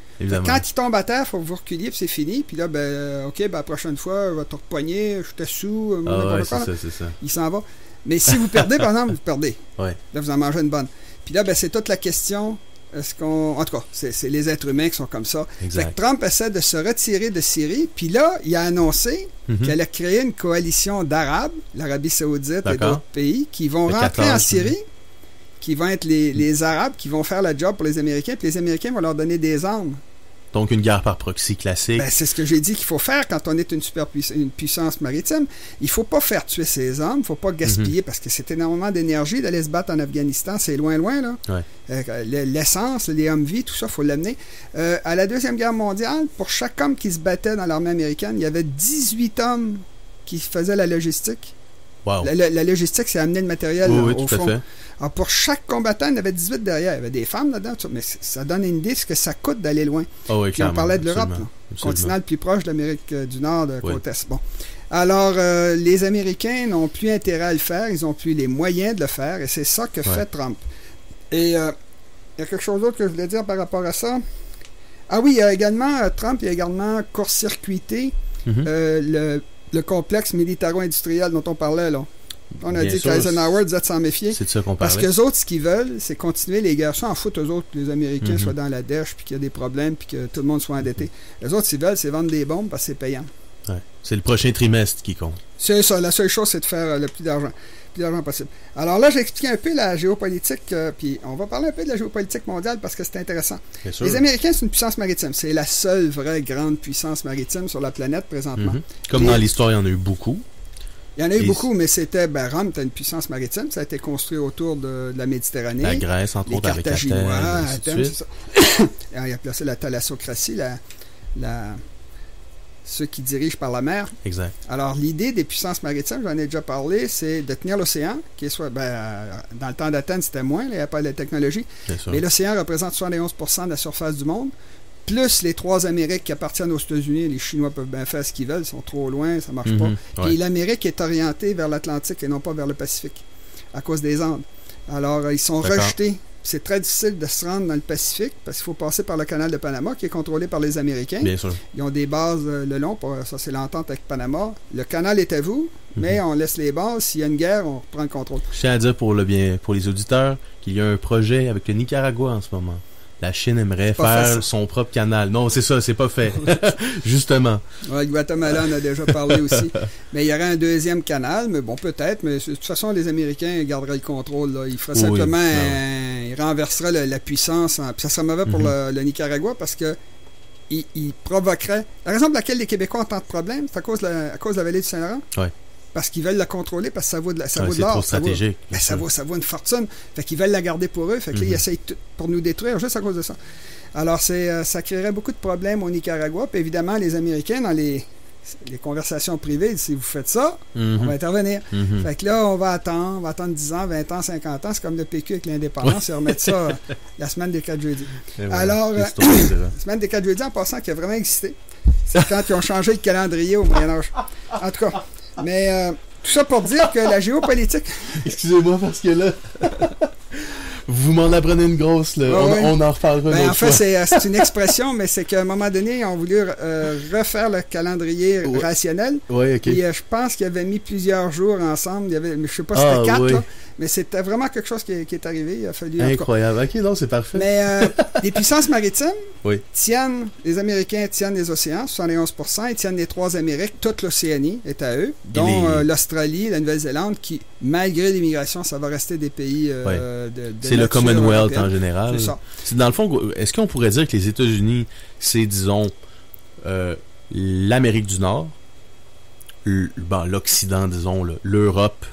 Quand il tombe à terre, il faut que vous reculiez, puis c'est fini. Puis là, la prochaine fois, je vais te repoigner, je te sous. C'est ça. Il s'en va. Mais si vous perdez, par exemple, vous perdez. Là, vous en mangez une bonne. Puis là, c'est toute la question. En tout cas, c'est les êtres humains qui sont comme ça. Fait que Trump essaie de se retirer de Syrie. Puis là, il a annoncé qu'elle a créé une coalition d'Arabes, l'Arabie Saoudite et d'autres pays, qui vont rentrer en Syrie, qui vont être les Arabes, qui vont faire le job pour les Américains. Puis les Américains vont leur donner des armes. Donc, une guerre par proxy classique. C'est ce que j'ai dit qu'il faut faire quand on est une puissance maritime. Il ne faut pas faire tuer ses hommes, il ne faut pas gaspiller, parce que c'est énormément d'énergie d'aller se battre en Afghanistan. C'est loin, là. L'essence, les Humvee, tout ça, il faut l'amener. À la Deuxième Guerre mondiale, pour chaque homme qui se battait dans l'armée américaine, il y avait 18 hommes qui faisaient la logistique. Wow. La logistique, c'est amener le matériel au front. Fait. Alors, pour chaque combattant, il y avait 18 derrière. Il y avait des femmes là-dedans, mais ça donne une idée de ce que ça coûte d'aller loin. Puis on parlait de l'Europe, le continent le plus proche de l'Amérique du Nord, de côte Est. Bon. Alors, les Américains n'ont plus intérêt à le faire, ils n'ont plus les moyens de le faire, et c'est ça que fait Trump. Et il y a quelque chose d'autre que je voulais dire par rapport à ça. Ah oui, Trump a également court-circuité le complexe militaro-industriel dont on parlait, là. On a dit qu'Eisenhower disait de s'en méfier. C'est de ça qu'on parlait. Parce qu'eux autres, ce qu'ils veulent, c'est continuer les guerres. Ça en foutent, eux autres, que les Américains soient dans la dèche, puis qu'il y a des problèmes, puis que tout le monde soit endetté. Eux autres, ce qu'ils veulent, c'est vendre des bombes parce que c'est payant. C'est le prochain trimestre qui compte. C'est ça. La seule chose, c'est de faire le plus d'argent possible. Alors là, j'ai expliqué un peu la géopolitique, puis on va parler un peu de la géopolitique mondiale parce que c'est intéressant. Les Américains, c'est une puissance maritime. C'est la seule vraie grande puissance maritime sur la planète présentement. Comme dans l'histoire, il y en a eu beaucoup. Il y en a eu beaucoup, mais c'était... Rome était une puissance maritime. Ça a été construit autour de la Méditerranée. La Grèce, entre autres, avec Athènes, c'est ça. Il a placé la thalassocratie, ceux qui dirigent par la mer. Exact. Alors, l'idée des puissances maritimes, j'en ai déjà parlé, c'est de tenir l'océan, qui est soit... dans le temps d'Athènes, c'était moins, il n'y avait pas de technologie. Mais l'océan représente 71% de la surface du monde. Plus les 3 Amériques qui appartiennent aux États-Unis, les Chinois peuvent bien faire ce qu'ils veulent, ils sont trop loin, ça ne marche pas. Puis l'Amérique est orientée vers l'Atlantique et non pas vers le Pacifique, à cause des Andes. Alors, ils sont rejetés c'est très difficile de se rendre dans le Pacifique parce qu'il faut passer par le canal de Panama qui est contrôlé par les Américains. Bien sûr. Ils ont des bases le long, ça c'est l'entente avec Panama. Le canal est à vous, mais on laisse les bases. S'il y a une guerre, on reprend le contrôle. Je tiens à dire pour les auditeurs qu'il y a un projet avec le Nicaragua en ce moment. La Chine aimerait faire son propre canal. Non, c'est ça, c'est pas fait. Justement. Ouais, le Guatemala en a déjà parlé aussi. Mais il y aurait un deuxième canal, mais bon, peut-être. Mais de toute façon, les Américains garderaient le contrôle. Là. Ils feraient simplement... ils renverseraient la puissance. Puis ça serait mauvais pour le Nicaragua parce que il provoquerait... La raison pour laquelle les Québécois ont tant de problèmes, c'est à cause de la vallée du Saint-Laurent. Oui. Parce qu'ils veulent la controler, parce que ça vaut de l'or. C'est trop stratégique. Ça vaut une fortune. Fait qu'ils veulent la garder pour eux. Fait que là, ils essayent tout pour nous détruire juste à cause de ça. Alors, ça créerait beaucoup de problèmes au Nicaragua. Puis évidemment, les Américains, dans les conversations privées, si vous faites ça, on va intervenir. Fait que là, on va attendre 10 ans, 20 ans, 50 ans. C'est comme le PQ avec l'indépendance. Ils remettent ça la semaine des 4 jeudis. Alors, la semaine des 4 jeudis, en passant, qui a vraiment existé, c'est quand ils ont changé le calendrier au Moyen-Âge. En tout cas... Mais tout ça pour dire que la géopolitique... Excusez-moi parce que là... Vous m'en apprenez une grosse, là. On en reparlera une autre fois. En fait, c'est une expression, mais c'est qu'à un moment donné, ils ont voulu refaire le calendrier rationnel. Oui, OK. Et je pense qu'ils avaient mis plusieurs jours ensemble. Je ne sais pas si c'était 4, là, mais c'était vraiment quelque chose qui est arrivé. Il a fallu... Incroyable. OK, non, c'est parfait. Mais les puissances maritimes tiennent... Les Américains tiennent les océans, 71%. Ils tiennent les 3 Amériques. Toute l'Océanie est à eux, dont l'Australie, la Nouvelle-Zélande, qui, malgré l'immigration, ça va rester des pays c'est le Commonwealth européenne. En général. C'est ça. Dans le fond, est-ce qu'on pourrait dire que les États-Unis, c'est, disons, l'Amérique du Nord, l'Occident, disons, l'Europe,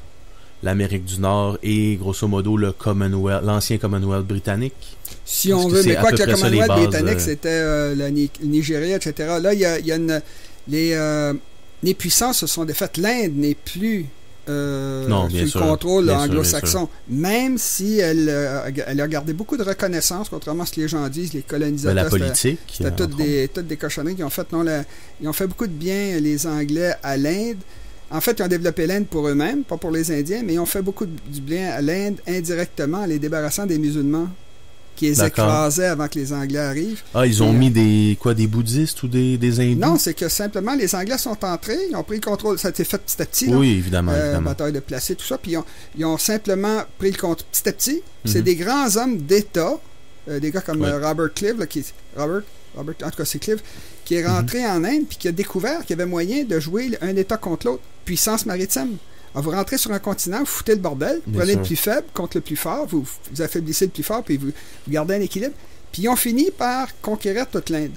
l'Amérique du Nord et, grosso modo, le Commonwealth, l'ancien Commonwealth britannique? Si on veut, mais quoi que le Commonwealth britannique, c'était le Nigeria, etc. Là, il y a les puissances se sont défaites. L'Inde n'est plus... sous le contrôle anglo-saxon, même si elle a gardé beaucoup de reconnaissance, contrairement à ce que les gens disent, les colonisateurs. La politique. C'était toutes des cochonneries qu'ils ont fait. Ils ont fait beaucoup de bien, les Anglais, à l'Inde. En fait, ils ont développé l'Inde pour eux-mêmes, pas pour les Indiens, mais ils ont fait beaucoup du bien à l'Inde indirectement en les débarrassant des musulmans qui les écrasaient avant que les Anglais arrivent. Ah, ils ont mis des bouddhistes ou des hindous? Non, c'est que simplement, les Anglais sont entrés, ils ont pris le contrôle, ça a été fait petit à petit. Oui, évidemment. Bataille de Placé, tout ça, puis ils ont simplement pris le contrôle petit à petit. C'est des grands hommes d'État, des gars comme Robert Clive, Robert, en tout cas c'est Clive, qui est rentré en Inde, puis qui a découvert qu'il y avait moyen de jouer un État contre l'autre, puissance maritime. Alors, vous rentrez sur un continent, vous foutez le bordel, vous prenez le plus faible contre le plus fort, vous affaiblissez le plus fort, puis vous gardez un équilibre. Puis ils ont fini par conquérir toute l'Inde.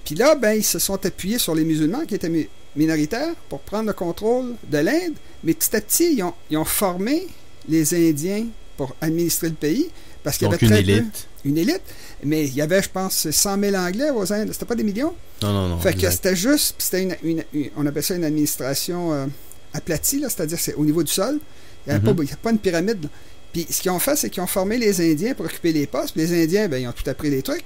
Puis là, ils se sont appuyés sur les musulmans qui étaient minoritaires pour prendre le contrôle de l'Inde, mais petit à petit, ils ont formé les Indiens pour administrer le pays, parce qu'il y avait une élite. Mais il y avait, je pense, 100 000 Anglais aux Indes. C'était pas des millions? Non. Fait que c'était juste, c'était on appelle ça une administration... aplati, c'est-à-dire c'est au niveau du sol. Il n'y a pas une pyramide. Là. Puis ce qu'ils ont fait, c'est qu'ils ont formé les Indiens pour occuper les postes. Puis les Indiens, ils ont tout appris les trucs.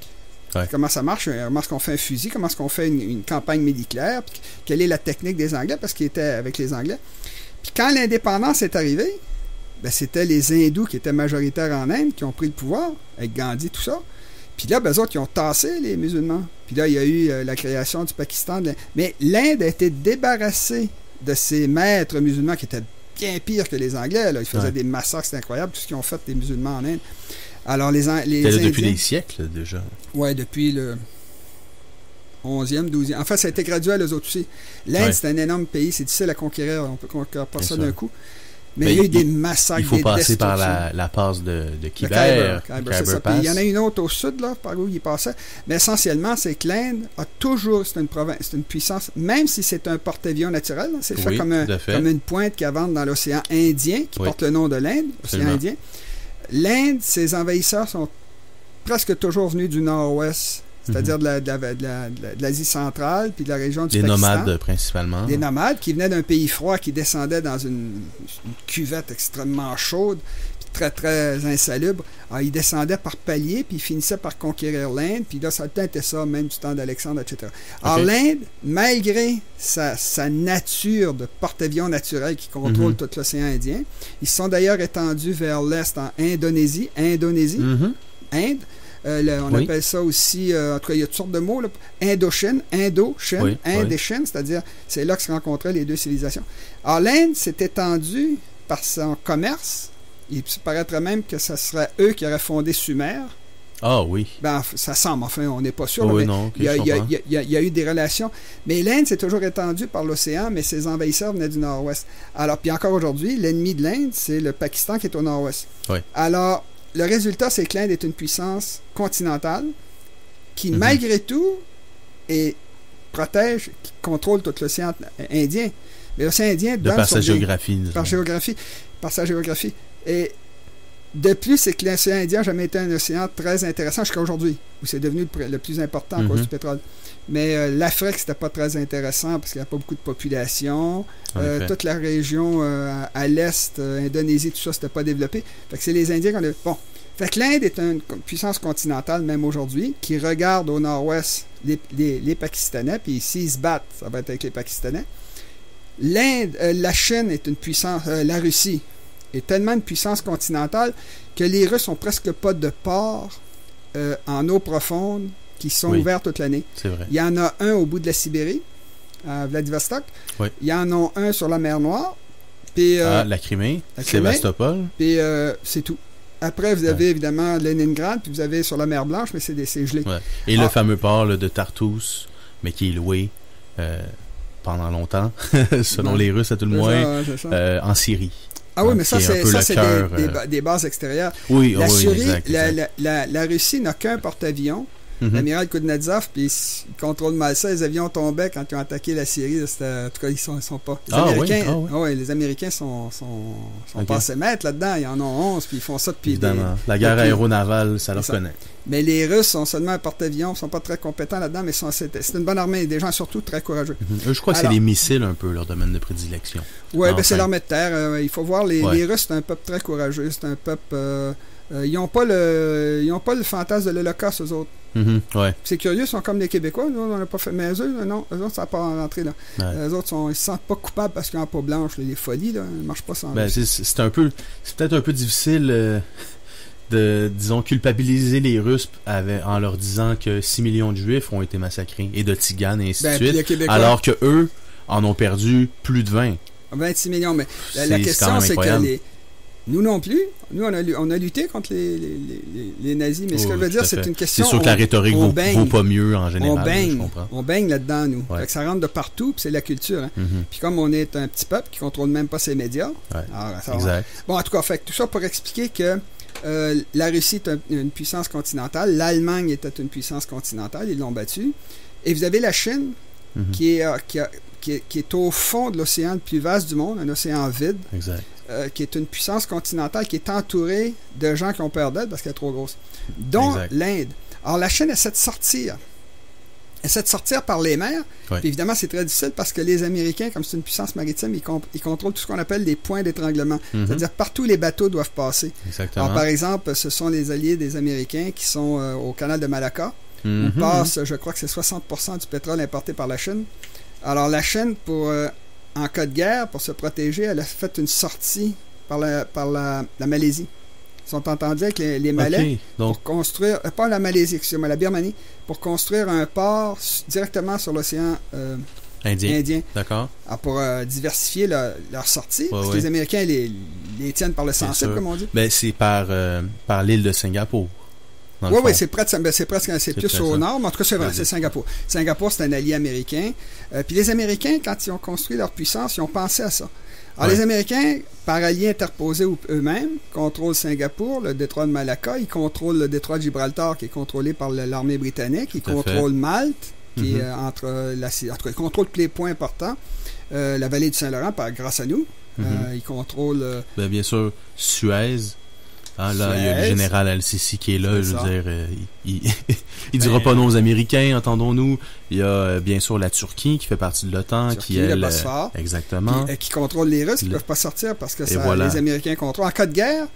Comment ça marche, comment est-ce qu'on fait un fusil, comment est-ce qu'on fait une campagne militaire, puis quelle est la technique des Anglais, parce qu'ils étaient avec les Anglais. Puis quand l'indépendance est arrivée, c'était les hindous qui étaient majoritaires en Inde qui ont pris le pouvoir, avec Gandhi, tout ça. Puis là, eux autres, ils ont tassé les musulmans. Puis là, il y a eu la création du Pakistan. Mais l'Inde a été débarrassée de ces maîtres musulmans qui étaient bien pires que les Anglais. Là. Ils faisaient des massacres, c'était incroyable, tout ce qu'ils ont fait des musulmans en Inde. Alors, les Indiens... depuis des siècles, déjà. Oui, depuis le 11e, 12e. En fait, ça a été graduel, eux autres aussi. l'Inde, c'est un énorme pays, c'est difficile à conquérir, on peut conquérir pas ça d'un coup. Mais il y a eu des massacres, il faut passer par la passe de Khyber. C'est ça. Puis il y en a une autre au sud, là, par où il passait. Mais essentiellement, c'est que l'Inde a toujours, c'est une puissance, même si c'est un porte-avions naturel, c'est fait comme une pointe qui avance dans l'océan Indien, qui porte le nom de l'Inde, l'océan Indien. L'Inde, ses envahisseurs sont presque toujours venus du nord-ouest, c'est-à-dire de l'Asie centrale, puis de la région du Pakistan. Des nomades, principalement. Des nomades qui venaient d'un pays froid, qui descendaient dans une cuvette extrêmement chaude, puis très, très insalubre. Alors, ils descendaient par paliers, puis ils finissaient par conquérir l'Inde, puis là, ça a été ça, même du temps d'Alexandre, etc. Alors, l'Inde, malgré sa nature de porte-avions naturel qui contrôle tout l'océan Indien, ils se sont d'ailleurs étendus vers l'est, en Indonésie. Inde. On appelle ça aussi, en tout cas, il y a toutes sortes de mots, là. Indochine, Inde et Chine, c'est-à-dire, c'est là que se rencontraient les deux civilisations. Alors, l'Inde s'est étendue par son commerce. Il paraîtrait même que ce serait eux qui auraient fondé Sumer. Ah oui. Ben, ça semble, enfin, on n'est pas sûr. Oui, mais non, il y a eu des relations. Mais l'Inde s'est toujours étendue par l'océan, mais ses envahisseurs venaient du nord-ouest. Alors, puis encore aujourd'hui, l'ennemi de l'Inde, c'est le Pakistan qui est au nord-ouest. Oui. Alors, le résultat, c'est que l'Inde est une puissance continentale qui, malgré tout, protège, qui contrôle tout l'océan Indien. Mais l'océan Indien... Par sa géographie. Par sa géographie. Et de plus, c'est que l'océan Indien n'a jamais été un océan très intéressant jusqu'à aujourd'hui, où c'est devenu le plus important à cause du pétrole. Mais l'Afrique, c'était pas très intéressant parce qu'il n'y a pas beaucoup de population. Toute la région à l'est, Indonésie, tout ça, c'était pas développé. Fait que c'est les Indiens qu'on a... Bon. Fait que l'Inde est une puissance continentale, même aujourd'hui, qui regarde au nord-ouest les Pakistanais, puis s'ils se battent, ça va être avec les Pakistanais. La Chine est une puissance... la Russie est tellement une puissance continentale que les Russes n'ont presque pas de ports en eau profonde qui sont ouverts toute l'année. C'est vrai. Il y en a un au bout de la Sibérie, à Vladivostok. Oui. Il y en a un sur la mer Noire. Puis, la Crimée, Sébastopol. Puis c'est tout. Après, vous avez évidemment Leningrad, puis vous avez sur la mer Blanche, mais c'est gelé. Ouais. Et le fameux port là, de Tartous, mais qui est loué pendant longtemps, selon les Russes à tout le moins, en Syrie. Ah oui, mais ça, c'est des bases extérieures. Oui, la Syrie, exact. La Russie n'a qu'un porte-avions. L'amiral Kouznetsov, puis il contrôle mal ça. Les avions tombaient quand ils ont attaqué la Syrie. En tout cas, ils sont pas. Les Américains sont passés maîtres là-dedans. Ils en ont 11, puis ils font ça depuis... Évidemment. La guerre aéronavale, ça leur connaît. Mais les Russes sont seulement un porte-avions, ils ne sont pas très compétents là-dedans, mais c'est une bonne armée, des gens surtout très courageux. Eux, je crois que c'est les missiles un peu, leur domaine de prédilection. Oui, c'est l'armée de terre. Il faut voir, les Russes, c'est un peuple très courageux. C'est un peuple... ils n'ont pas le fantasme de l'Holocauste, eux autres. C'est curieux, ils sont comme les Québécois. Nous, on n'a pas fait. Mais eux autres, ça n'a pas rentré là. Eux autres, ils ne se sentent pas coupables parce qu'ils n'ont pas blanche. Les folies, là, ils ne marchent pas sans. C'est peut-être un peu difficile de, disons, culpabiliser les Russes en leur disant que 6 millions de Juifs ont été massacrés et de Tziganes et ainsi de suite, alors que eux en ont perdu plus de 20. 26 millions, mais la question, c'est que nous non plus. Nous, on a lutté contre les nazis, mais ce que je veux dire, c'est une question... C'est sûr que la rhétorique vaut pas mieux en général. On baigne là-dedans, nous. Fait que ça rentre de partout, puis c'est la culture. Hein. Puis comme on est un petit peuple qui ne contrôle même pas ses médias... Exact. Bon, en tout cas, fait, tout ça pour expliquer que la Russie est une puissance continentale, l'Allemagne était une puissance continentale, ils l'ont battue. Et vous avez la Chine, qui est au fond de l'océan le plus vaste du monde, un océan vide. Exact. Qui est une puissance continentale qui est entourée de gens qui ont peur d'elle parce qu'elle est trop grosse, dont l'Inde. Alors la Chine essaie de sortir. Essaie de sortir par les mers. Puis évidemment, c'est très difficile parce que les Américains, comme c'est une puissance maritime, ils contrôlent tout ce qu'on appelle les points d'étranglement. C'est-à-dire partout les bateaux doivent passer. Exactement. Alors, par exemple, ce sont les alliés des Américains qui sont au canal de Malacca, où passe, je crois que c'est 60% du pétrole importé par la Chine. Alors la Chine, en cas de guerre, pour se protéger, elle a fait une sortie par la Malaisie. Ils sont entendus avec les Malais pour construire, pas la Malaisie, excusez-moi, la Birmanie, pour construire un port directement sur l'océan Indien. D'accord. Pour diversifier leur sortie, parce que les Américains les tiennent par le sensible, comme on dit. Ben, c'est par l'île de Singapour. Oui, c'est plus au nord, mais en tout cas, c'est vrai, c'est Singapour. Singapour, c'est un allié américain. Puis les Américains, quand ils ont construit leur puissance, ils ont pensé à ça. Alors, les Américains, par alliés interposés eux-mêmes, contrôlent Singapour, le détroit de Malacca, ils contrôlent le détroit de Gibraltar, qui est contrôlé par l'armée britannique, ils contrôlent Malte, qui est en tout cas, ils contrôlent tous les points importants. La vallée du Saint-Laurent, grâce à nous. Ils contrôlent... bien sûr, Suez. Là, il y a le général Al-Sisi qui est là, je veux dire, il dira pas non aux Américains, entendons-nous. Il y a bien sûr la Turquie qui fait partie de l'OTAN, qui est le Bosphore, exactement, qui contrôle les Russes, qui ne peuvent pas sortir parce que les Américains contrôlent. En cas de guerre,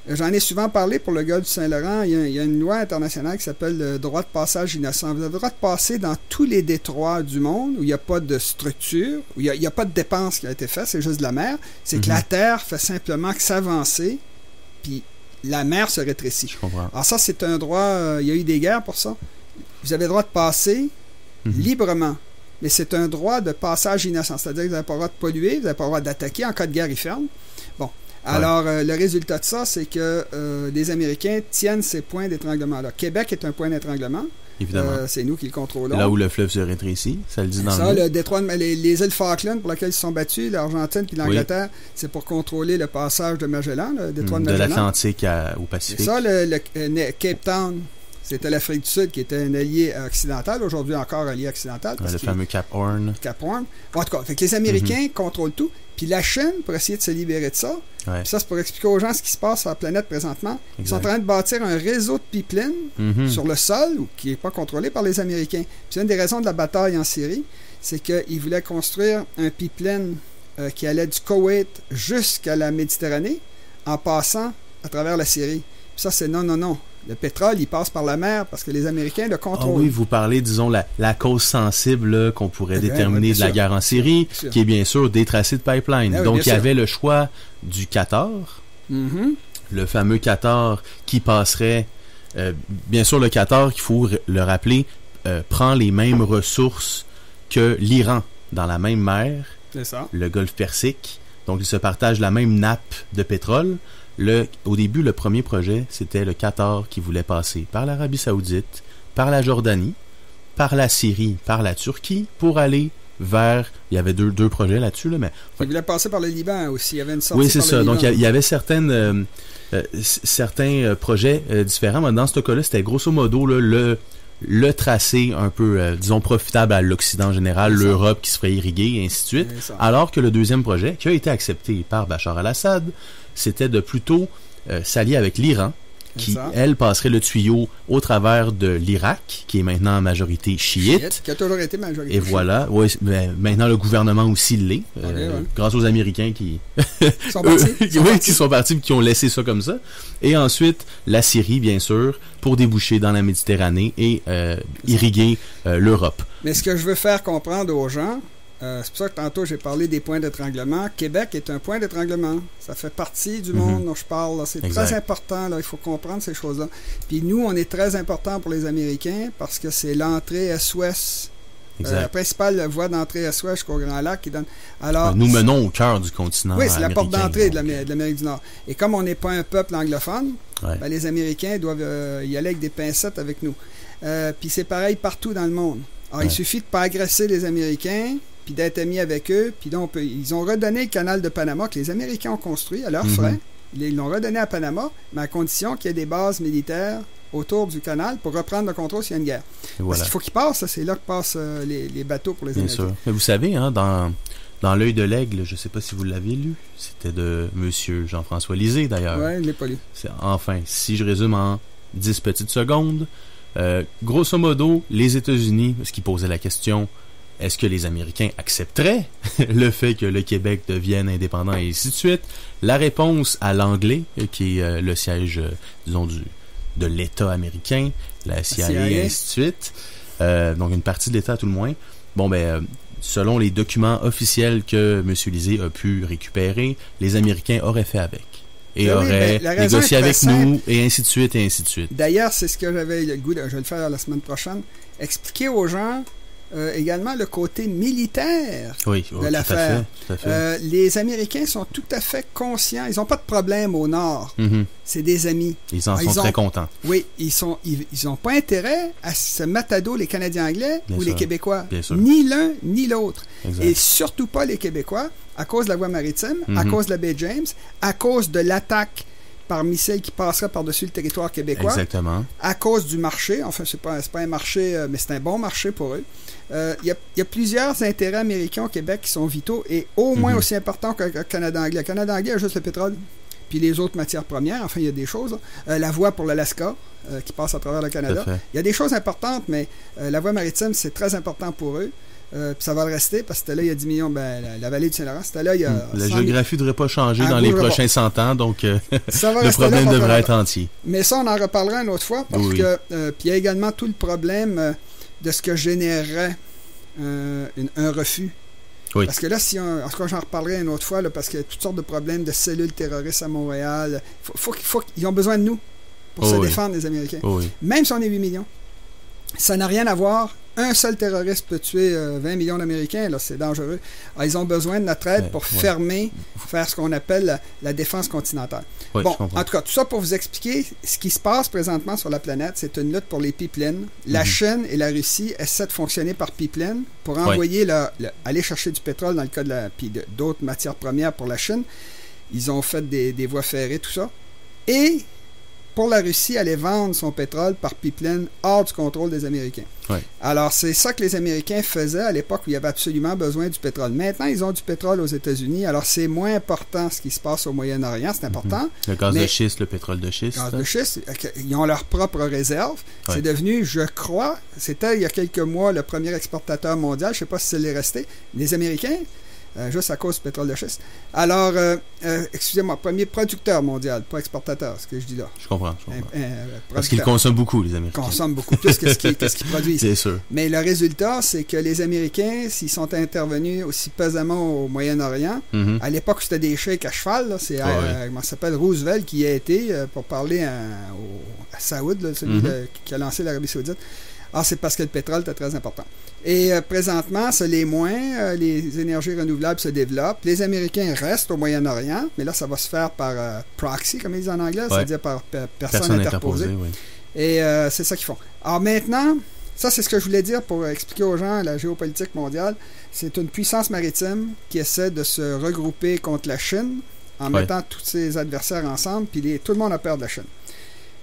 j'en ai souvent parlé pour le golfe du Saint-Laurent, il y a une loi internationale qui s'appelle le droit de passage innocent. Vous avez le droit de passer dans tous les détroits du monde où il n'y a pas de structure, où il n'y a pas de dépense qui a été faite, c'est juste de la mer. C'est que la terre fait simplement que s'avancer, puis la mer se rétrécit. Je comprends. Alors ça, c'est un droit, il y a eu des guerres pour ça. Vous avez le droit de passer librement, mais c'est un droit de passage innocent. C'est-à-dire que vous n'avez pas le droit de polluer, vous n'avez pas le droit d'attaquer. En cas de guerre, ils ferment. Bon. Alors, le résultat de ça, c'est que les Américains tiennent ces points d'étranglement-là. Québec est un point d'étranglement. Évidemment. C'est nous qui le contrôlons. Là où le fleuve se rétrécit, ça le dit dans ça, le détroit les îles Falkland pour lesquelles ils se sont battus, l'Argentine puis l'Angleterre, c'est pour contrôler le passage de Magellan, le détroit de Magellan. De l'Atlantique au Pacifique. Et ça, Cape Town, c'était l'Afrique du Sud qui était un allié occidental, aujourd'hui encore allié occidental. Le fameux Cap Horn. Cap Horn. En tout cas, fait que les Américains contrôlent tout. Puis la Chine, pour essayer de se libérer de ça, puis ça, c'est pour expliquer aux gens ce qui se passe sur la planète présentement. Exact. Ils sont en train de bâtir un réseau de pipelines sur le sol, qui n'est pas contrôlé par les Américains. Puis c'est une des raisons de la bataille en Syrie, c'est qu'ils voulaient construire un pipeline qui allait du Koweït jusqu'à la Méditerranée, en passant à travers la Syrie. Puis ça, c'est non. Le pétrole, il passe par la mer parce que les Américains le contrôlent. Ah oui, vous parlez, disons, la cause sensible là, qu'on pourrait déterminer de la guerre en Syrie, qui est bien sûr des tracés de pipeline. Donc, il y avait le choix du Qatar, le fameux Qatar qui passerait... bien sûr, le Qatar, il faut le rappeler, prend les mêmes ressources que l'Iran dans la même mer, le Golfe Persique. Donc, ils se partagent la même nappe de pétrole. Au début, le premier projet, c'était le Qatar qui voulait passer par l'Arabie Saoudite, par la Jordanie, par la Syrie, par la Turquie, pour aller vers... Il y avait deux projets là-dessus, là, mais... Il voulait passer par le Liban aussi, il y avait une sortie. Oui, c'est ça. Donc, il y avait certains projets différents, mais dans ce cas-là, c'était grosso modo là, le tracé un peu, disons, profitable à l'Occident général, l'Europe qui se ferait irriguer, et ainsi de suite. Alors que le deuxième projet, qui a été accepté par Bachar al-Assad, c'était de plutôt s'allier avec l'Iran, qui, elle, passerait le tuyau au travers de l'Irak, qui est maintenant en majorité chiite. Qui a toujours été majorité chiite. Et voilà. Oui, maintenant, le gouvernement aussi l'est, grâce aux Américains qui sont partis et qui ont laissé ça comme ça. Et ensuite, la Syrie, bien sûr, pour déboucher dans la Méditerranée et irriguer l'Europe. Mais ce que je veux faire comprendre aux gens, c'est pour ça que tantôt j'ai parlé des points d'étranglement. Québec est un point d'étranglement. Ça fait partie du monde dont je parle. Là. C'est très important. Là. Il faut comprendre ces choses-là. Puis nous, on est très important pour les Américains parce que c'est l'entrée est-ouest. La principale voie d'entrée est-ouest jusqu'au Grand Lac qui donne. Alors, nous menons au cœur du continent. Oui, c'est la porte d'entrée de l'Amérique du Nord. Et comme on n'est pas un peuple anglophone, ben, les Américains doivent y aller avec des pincettes avec nous. Puis c'est pareil partout dans le monde. Alors, il suffit de ne pas agresser les Américains, puis d'être amis avec eux. Puis là, ils ont redonné le canal de Panama que les Américains ont construit à leurs frais. Ils l'ont redonné à Panama, mais à condition qu'il y ait des bases militaires autour du canal pour reprendre le contrôle s'il y a une guerre. Parce qu'il faut qu'ils passent, c'est là que passent les bateaux pour les Américains. Bien sûr. Mais vous savez, hein, dans L'œil de l'aigle, je ne sais pas si vous l'avez lu, c'était de M. Jean-François Lisée, d'ailleurs. Oui, je ne l'ai pas lu. Enfin, si je résume en 10 petites secondes, grosso modo, les États-Unis, ce qui posait la question, est-ce que les Américains accepteraient le fait que le Québec devienne indépendant et ainsi de suite? La réponse à l'anglais, qui est le siège, disons, de l'État américain, la CIA et ainsi de suite, donc une partie de l'État à tout le moins, selon les documents officiels que M. Lisée a pu récupérer, les Américains auraient fait avec. Et auraient négocié avec nous, et ainsi de suite, et ainsi de suite. D'ailleurs, c'est ce que j'avais le goût, je vais le faire la semaine prochaine, expliquer aux gens également le côté militaire de l'affaire. Tout à fait. Les Américains sont tout à fait conscients. Ils n'ont pas de problème au Nord. C'est des amis. Ils en sont très contents. Oui, ils n'ont pas intérêt à se mettre à dos les Canadiens anglais ou les Québécois. Ni l'un ni l'autre. Et surtout pas les Québécois, à cause de la voie maritime, à cause de la baie James, à cause de l'attaque par missile qui passerait par-dessus le territoire québécois. Exactement. À cause du marché. Enfin, c'est pas un marché, mais c'est un bon marché pour eux. Il y a plusieurs intérêts américains au Québec qui sont vitaux et au moins aussi importants que le Canada anglais. Le Canada anglais a juste le pétrole, puis les autres matières premières. Enfin, il y a des choses. La voie pour l'Alaska qui passe à travers le Canada. Il y a des choses importantes, mais la voie maritime, c'est très important pour eux. Puis ça va le rester parce que c'était là il y a 10 millions, la vallée du Saint-Laurent, c'était là il y a... La géographie ne devrait pas changer dans les prochains 100 ans, donc le problème devrait être entier. Mais ça, on en reparlera une autre fois parce que puis il y a également tout le problème de ce que générerait un refus. Oui. Parce que là, en tout cas, j'en reparlerai une autre fois, là, parce qu'il y a toutes sortes de problèmes de cellules terroristes à Montréal. Ils ont besoin de nous pour se défendre, les Américains. Oui. Même si on est 8 millions. Ça n'a rien à voir. Un seul terroriste peut tuer 20 millions d'Américains, là, c'est dangereux. Alors, ils ont besoin de notre aide pour faire ce qu'on appelle la défense continentale. Oui, bon, en tout cas, tout ça pour vous expliquer ce qui se passe présentement sur la planète, c'est une lutte pour les pipelines. La Chine et la Russie essaient de fonctionner par pipeline pour envoyer aller chercher du pétrole dans le cas puis d'autres matières premières pour la Chine. Ils ont fait des voies ferrées, tout ça. Et pour la Russie, aller vendre son pétrole par pipeline hors du contrôle des Américains. Ouais. Alors, c'est ça que les Américains faisaient à l'époque où il y avait absolument besoin du pétrole. Maintenant, ils ont du pétrole aux États-Unis. Alors, c'est moins important ce qui se passe au Moyen-Orient. C'est important. Le gaz de schiste, le pétrole de schiste. Le gaz de schiste, ils ont leur propre réserve. Ouais. C'est devenu, je crois, c'était il y a quelques mois le premier exportateur mondial. Je ne sais pas si c'est resté. Les Américains, juste à cause du pétrole de schiste. Alors, excusez-moi, premier producteur mondial, pas exportateur, ce que je dis là. Je comprends. Parce qu'ils consomment beaucoup, les Américains. Ils consomment beaucoup plus que ce qu'ils produisent. C'est sûr. Mais le résultat, c'est que les Américains, s'ils sont intervenus aussi pesamment au Moyen-Orient, à l'époque, c'était des cheiks à cheval, là, c'est comment ça s'appelle, Roosevelt qui y a été pour parler à Saoud, là, celui qui a lancé l'Arabie Saoudite. Ah, c'est parce que le pétrole était très important. Et présentement, ça l'est moins. Les énergies renouvelables se développent. Les Américains restent au Moyen-Orient, mais là, ça va se faire par proxy, comme ils disent en anglais, c'est-à-dire par personne interposée. Oui. Et c'est ça qu'ils font. Alors maintenant, ça, c'est ce que je voulais dire pour expliquer aux gens la géopolitique mondiale. C'est une puissance maritime qui essaie de se regrouper contre la Chine en mettant tous ses adversaires ensemble, puis tout le monde a peur de la Chine.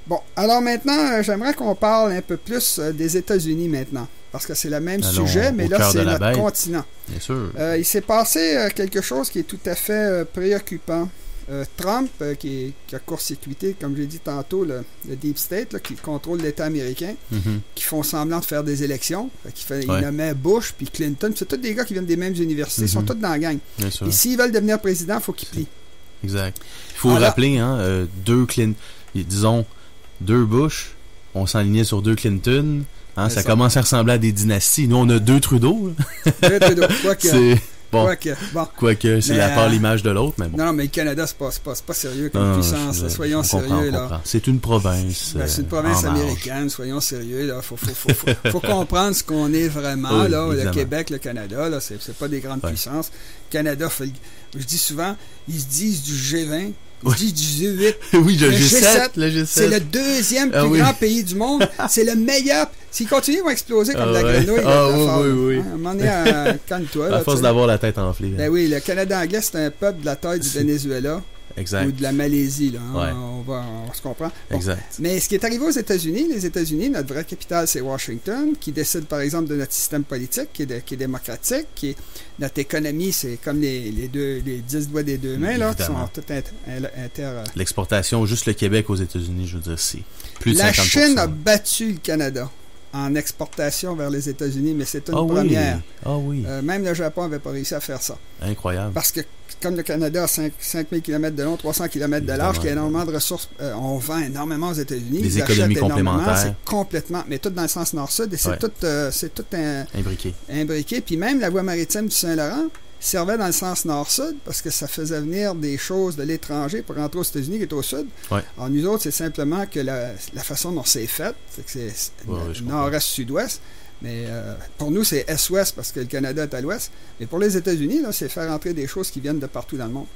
Bon, alors maintenant, j'aimerais qu'on parle un peu plus des États-Unis maintenant, parce que c'est le même sujet, mais là, c'est notre continent. Bien sûr. Il s'est passé quelque chose qui est tout à fait préoccupant. Trump, qui a court-circuité, comme j'ai dit tantôt, le Deep State, là, qui contrôle l'État américain, qui font semblant de faire des élections. Il nommait Bush puis Clinton. C'est tous des gars qui viennent des mêmes universités. Ils sont tous dans la gang. Et s'ils veulent devenir président, il faut qu'ils plient. Exact. Il faut rappeler, deux Clinton, disons, deux Bush, on s'enlignait sur deux Clinton. Ça commence à ressembler à des dynasties. Nous, on a deux Trudeau. Deux Trudeau. Quoique, c'est la part l'image de l'autre, mais bon. Non, mais le Canada, c'est pas sérieux comme puissance. Soyons sérieux, là. C'est une province. C'est une province américaine, soyons sérieux, là. Faut comprendre ce qu'on est vraiment, là. Évidemment. Le Québec, le Canada, là, c'est pas des grandes puissances. Le Canada, je dis souvent, ils se disent du G20. Ils disent du G8. Oui, le G7. C'est le deuxième plus grand pays du monde. C'est le meilleur. S'ils continuent, ils vont exploser comme la grenouille. Oui. À un moment donné, calme-toi. À force d'avoir la tête enflée. Ben oui, le Canada anglais, c'est un peuple de la taille du Venezuela. Exact. Ou de la Malaisie, là. On se comprend. Bon. Exact. Mais ce qui est arrivé aux États-Unis, notre vraie capitale, c'est Washington, qui décide, par exemple, de notre système politique, qui est démocratique, notre économie, c'est comme les 10 doigts des deux mains, là, qui sont toutes L'exportation, juste le Québec aux États-Unis, je veux dire, c'est plus de 50%. La Chine a battu le Canada en exportation vers les États-Unis, mais c'est une première. Oui. Même le Japon n'avait pas réussi à faire ça. Incroyable. Parce que comme le Canada a 5000 km de long, 300 km de large, qui a énormément de ressources, on vend énormément aux États-Unis. Des économies complémentaires. C'est complètement, mais tout dans le sens nord-sud, et c'est tout imbriqué. Puis même la voie maritime du Saint-Laurent servait dans le sens nord-sud parce que ça faisait venir des choses de l'étranger pour rentrer aux États-Unis qui est au sud. Alors nous autres, c'est simplement que la façon dont c'est fait, c'est nord-est-sud-ouest. Mais pour nous, c'est est-ouest parce que le Canada est à l'ouest. Mais pour les États-Unis, là, c'est faire entrer des choses qui viennent de partout dans le monde.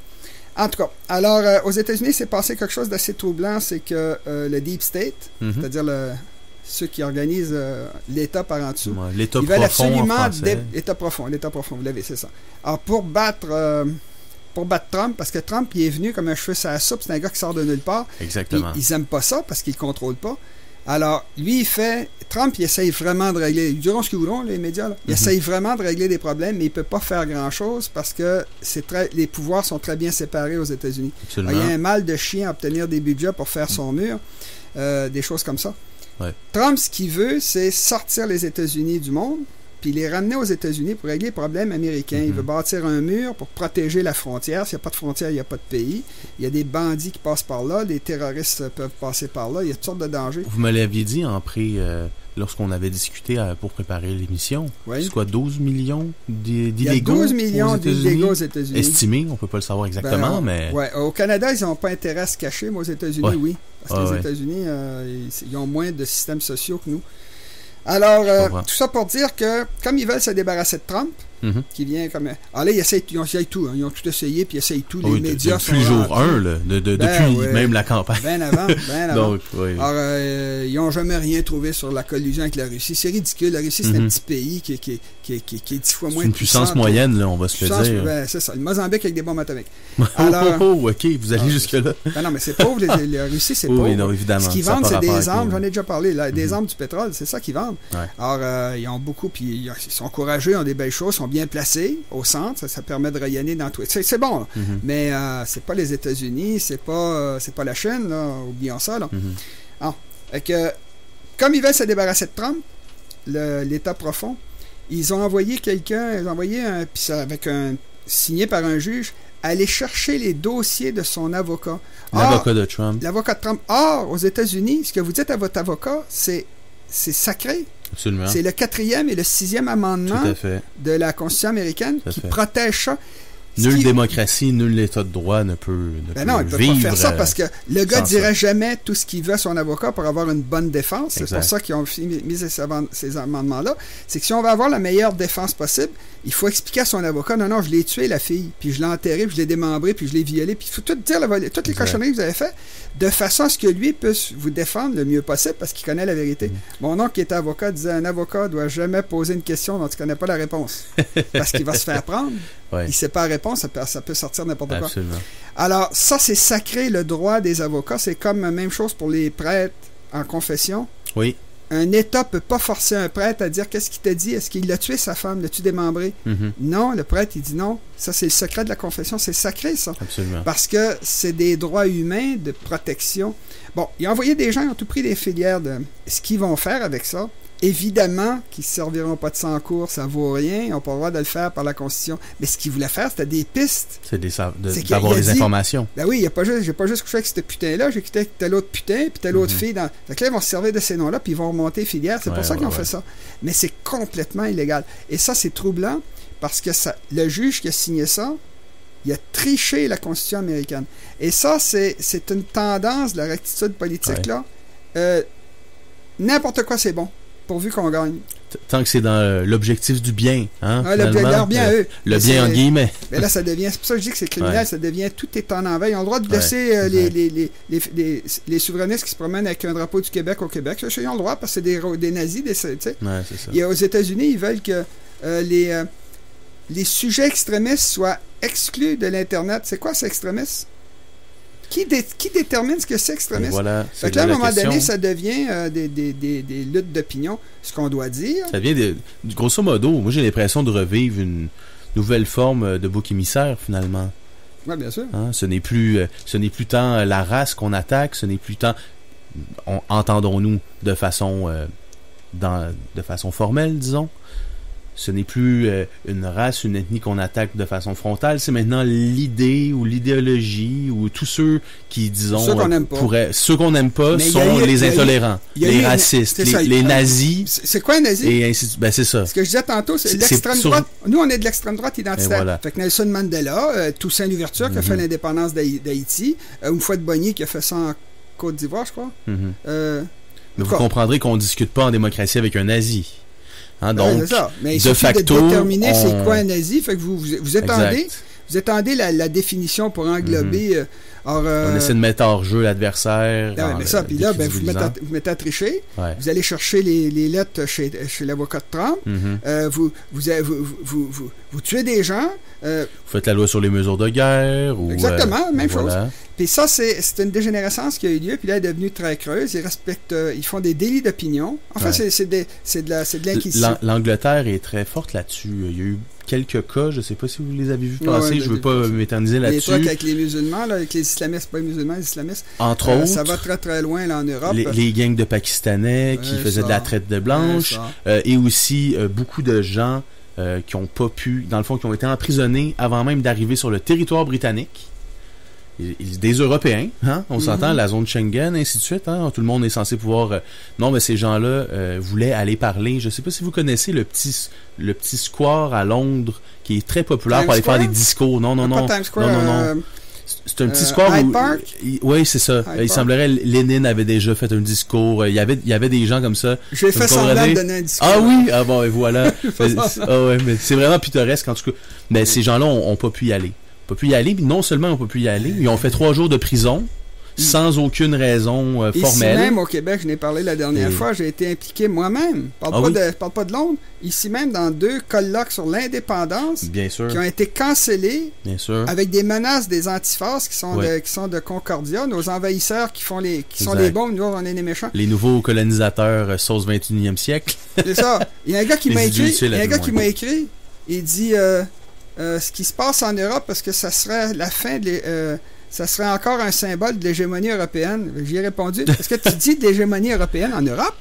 En tout cas, alors, aux États-Unis, c'est passé quelque chose d'assez troublant, c'est que le Deep State, c'est-à-dire ceux qui organisent l'État par en dessous, l'État ils veulent profond absolument en français. l'État profond, vous l'avez, c'est ça. Alors, pour battre Trump, parce que Trump, il est venu comme un cheveu sur la soupe, c'est un gars qui sort de nulle part. Exactement. Ils n'aiment pas ça parce qu'ils ne contrôlent pas. Alors, lui, Trump, il essaye vraiment de régler, ils diront ce qu'ils voudront, les médias, là. Il essaye vraiment de régler des problèmes, mais il ne peut pas faire grand-chose parce que les pouvoirs sont très bien séparés aux États-Unis. Alors, il y a un mal de chien à obtenir des budgets pour faire son mur, des choses comme ça. Trump, ce qu'il veut, c'est sortir les États-Unis du monde, puis les ramener aux États-Unis pour régler les problèmes américains. Il veut bâtir un mur pour protéger la frontière. S'il n'y a pas de frontière, il n'y a pas de pays. Il y a des bandits qui passent par là, des terroristes peuvent passer par là. Il y a toutes sortes de dangers. Vous me l'aviez dit en pré lorsqu'on avait discuté pour préparer l'émission. Oui. C'est quoi, 12 millions d'illégaux? Il y a 12 millions d'illégaux aux États-Unis. Estimés, on peut pas le savoir exactement, mais... Ouais, au Canada, ils n'ont pas intérêt à se cacher, mais aux États-Unis, oui. Parce que les États-Unis, ils ont moins de systèmes sociaux que nous. Alors, tout ça pour dire que, comme ils veulent se débarrasser de Trump, qui vient comme... Alors là, ils essayent tout, hein. Ils ont tout essayé, puis ils essayent tout. Les médias sont... Depuis jour 1, là, depuis même la campagne. Bien avant. Donc, Alors, ils n'ont jamais rien trouvé sur la collusion avec la Russie. C'est ridicule. La Russie, c'est un petit pays qui est 10 fois moins puissant. C'est une puissance moyenne, là, on va se le dire. Ben, c'est ça. Le Mozambique avec des bombes atomiques. Alors, OK, vous allez jusque-là. Ben non, mais c'est pauvre. La Russie, c'est pauvre. Oui, non, évidemment. Ce qu'ils vendent, c'est des armes. J'en ai déjà parlé. Là, des armes, du pétrole, c'est ça qu'ils vendent. Alors, ils ont beaucoup, puis ils sont courageux, ils ont des belles choses, ils sont bien placés au centre, ça permet de rayonner dans tout. C'est bon, mais c'est pas les États-Unis, c'est pas la Chine, là, oublions ça. Là. Alors, comme ils veulent se débarrasser de Trump, l'État profond, ils ont envoyé signé par un juge, aller chercher les dossiers de son avocat. L'avocat de Trump. L'avocat de Trump. Or, aux États-Unis, ce que vous dites à votre avocat, c'est sacré. Absolument. C'est le 4e et le 6e amendement de la Constitution américaine qui protège ça. Nulle démocratie, nul État de droit ne peut non, il ne peut pas faire ça parce que le gars ne dirait jamais tout ce qu'il veut à son avocat pour avoir une bonne défense. C'est pour ça qu'ils ont mis ces amendements-là. C'est que si on veut avoir la meilleure défense possible, il faut expliquer à son avocat, non, je l'ai tué, la fille, puis je l'ai enterrée, puis je l'ai démembrée, puis je l'ai violée, puis il faut tout dire, toutes les cochonneries que vous avez faites, de façon à ce que lui puisse vous défendre le mieux possible parce qu'il connaît la vérité. Mon oncle qui était avocat disait, un avocat ne doit jamais poser une question dont il ne connaît pas la réponse parce qu'il va se faire prendre. Il ne sait pas la réponse, ça peut sortir n'importe quoi. Alors, ça, c'est sacré, le droit des avocats. C'est comme la même chose pour les prêtres en confession. Oui. Un État ne peut pas forcer un prêtre à dire qu'est-ce qu'il t'a dit. Est-ce qu'il a tué sa femme? L'as-tu démembré? Non, le prêtre, il dit non. Ça, c'est le secret de la confession. C'est sacré, ça. Absolument. Parce que c'est des droits humains de protection. Bon, il a envoyé des gens, ils ont tout pris des filières de ce qu'ils vont faire avec ça. Évidemment qu'ils ne serviront pas de sans-cours, ça ne vaut rien, ils n'ont pas le droit de le faire par la Constitution. Mais ce qu'ils voulaient faire, c'était des pistes. C'est d'avoir des informations. Ben oui, j'ai pas juste couché avec ce putain-là, j'ai couché avec telle autre putain, puis telle autre fille. Fait que là, ils vont se servir de ces noms-là, puis ils vont remonter filière. C'est pour ça qu'ils ont fait ça. Mais c'est complètement illégal. Et ça, c'est troublant, parce que le juge qui a signé ça, il a triché la Constitution américaine. Et ça, c'est une tendance de la rectitude politique-là. N'importe quoi, c'est bon. Pourvu qu'on gagne. Tant que c'est dans l'objectif du bien. Hein, leur bien, eux. Le bien, en guillemets. Mais là, ça devient... C'est pour ça que je dis que c'est criminel. Ça devient... Tout est en envers. Ils ont le droit de laisser les souverainistes qui se promènent avec un drapeau du Québec au Québec. Ils ont le droit parce que c'est des nazis. C'est ça. Et aux États-Unis, ils veulent que les sujets extrémistes soient exclus de l'Internet. C'est quoi, c'est extrémiste? Qui détermine ce que c'est extrémiste? Voilà, fait que là, à un moment donné, ça devient des luttes d'opinion, ce qu'on doit dire. Ça devient, grosso modo, moi j'ai l'impression de revivre une nouvelle forme de bouc émissaire, finalement. Oui, bien sûr. Hein? Ce n'est plus tant la race qu'on attaque, ce n'est plus tant... Entendons-nous de façon formelle, disons. Ce n'est plus une race, une ethnie qu'on attaque de façon frontale, c'est maintenant l'idée ou l'idéologie ou tous ceux qui, disons, ceux qu'on n'aime pas, sont les intolérants, les racistes, les nazis. C'est quoi un nazi? Et ainsi, c'est ça. Ce que je disais tantôt, c'est l'extrême droite. Nous, on est de l'extrême droite identitaire. Voilà. Fait que Nelson Mandela, Toussaint Louverture qui a fait l'indépendance d'Haïti, Houphouët Boigny qui a fait ça en Côte d'Ivoire, je crois. Mais vous comprendrez qu'on ne discute pas en démocratie avec un nazi. Hein, donc, c'est ça. Mais il de suffit facto, de déterminer c'est quoi un nazi. Fait que vous étendez la définition pour englober. On essaie de mettre hors jeu l'adversaire. Mais ça, puis là, vous mettez à tricher. Ouais. Vous allez chercher les lettres chez l'avocat de Trump. Vous tuez des gens. Vous faites la loi sur les mesures de guerre. Exactement, même chose. Puis ça, c'est une dégénérescence qui a eu lieu, puis là, elle est devenue très creuse. Ils font des délits d'opinion. Enfin, c'est de l'inquisition. L'Angleterre est très forte là-dessus. Il y a eu quelques cas, je ne sais pas si vous les avez vus passer, je ne veux pas m'éterniser là-dessus. Les trucs avec les musulmans, là, avec les islamistes, pas les musulmans, les islamistes. Entre autres. Ça va très très loin là, en Europe. Les gangs de Pakistanais qui faisaient de la traite de blanches. Et aussi beaucoup de gens qui ont pas pu, dans le fond, qui ont été emprisonnés avant même d'arriver sur le territoire britannique. des Européens, hein? On s'entend, la zone Schengen, ainsi de suite, hein? Tout le monde est censé pouvoir... Non, mais ces gens-là voulaient aller parler. Je sais pas si vous connaissez le petit square à Londres qui est très populaire pour aller faire des discours. Non. C'est un petit square Hyde Park? Oui, c'est ça. Il semblerait Lénine avait déjà fait un discours. Il y avait des gens comme ça. J'ai fait semblant de donner un discours. Ah oui? Ah bon, et voilà. Mais c'est vraiment pittoresque, en tout cas. Mais ces gens-là ont pas pu y aller. Puis non seulement on peut plus y aller, ils ont fait 3 jours de prison sans aucune raison formelle. Ici même au Québec, je n'ai parlé la dernière fois, j'ai été impliqué moi-même. Je parle pas de Londres. Ici même dans 2 colloques sur l'indépendance qui ont été cancellés avec des menaces des antifasces qui sont de Concordia, nos envahisseurs qui sont les bons, nous on est les méchants. Les nouveaux colonisateurs sauce 21e siècle. C'est ça. Il y a un gars qui m'a écrit, il dit ce qui se passe en Europe, parce que ça serait la fin ça serait encore un symbole de l'hégémonie européenne. J'y ai répondu, est-ce que tu dis de l'hégémonie européenne en Europe?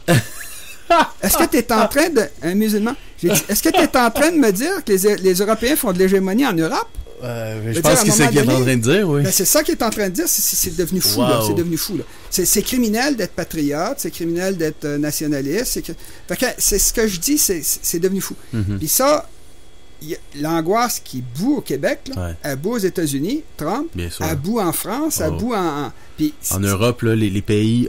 Est-ce que tu es en train de... Un musulman. J'ai dit, est-ce que tu es en train de me dire que les Européens font de l'hégémonie en Europe? Je pense que c'est ce qu'il est en train de dire, oui. Ben, c'est ça qu'il est en train de dire. C'est devenu fou, là. C'est devenu fou, là. C'est criminel d'être patriote, c'est criminel d'être nationaliste. C'est ce que je dis, c'est devenu fou. Puis ça... L'angoisse qui bout au Québec, là, elle bout aux États-Unis, Trump, elle bout en France, elle bout en Europe, là, les pays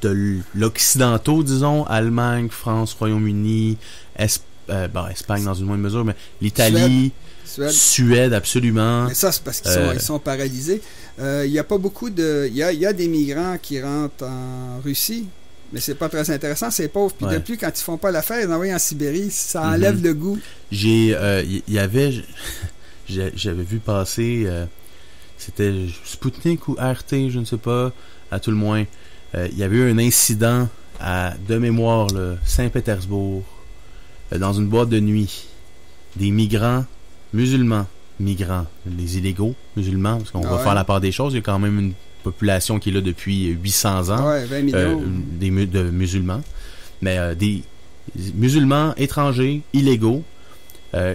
de l'occidentaux, disons, Allemagne, France, Royaume-Uni, Espagne dans une moindre mesure, mais l'Italie, Suède, absolument. Mais ça, c'est parce qu'ils sont paralysés. Il n'y a pas beaucoup de... Il y a des migrants qui rentrent en Russie, mais c'est pas très intéressant, c'est pauvre. Puis de plus, quand ils font pas l'affaire, ils envoient en Sibérie, ça enlève le goût. J'avais vu passer, c'était Sputnik ou RT, je ne sais pas, à tout le moins. Il y avait eu un incident de mémoire, là, Saint-Pétersbourg, dans une boîte de nuit. Des migrants musulmans, les illégaux musulmans, parce qu'on va faire la part des choses, il y a quand même une population qui est là depuis 800 ans, 20 millions. de musulmans, mais des musulmans étrangers, illégaux,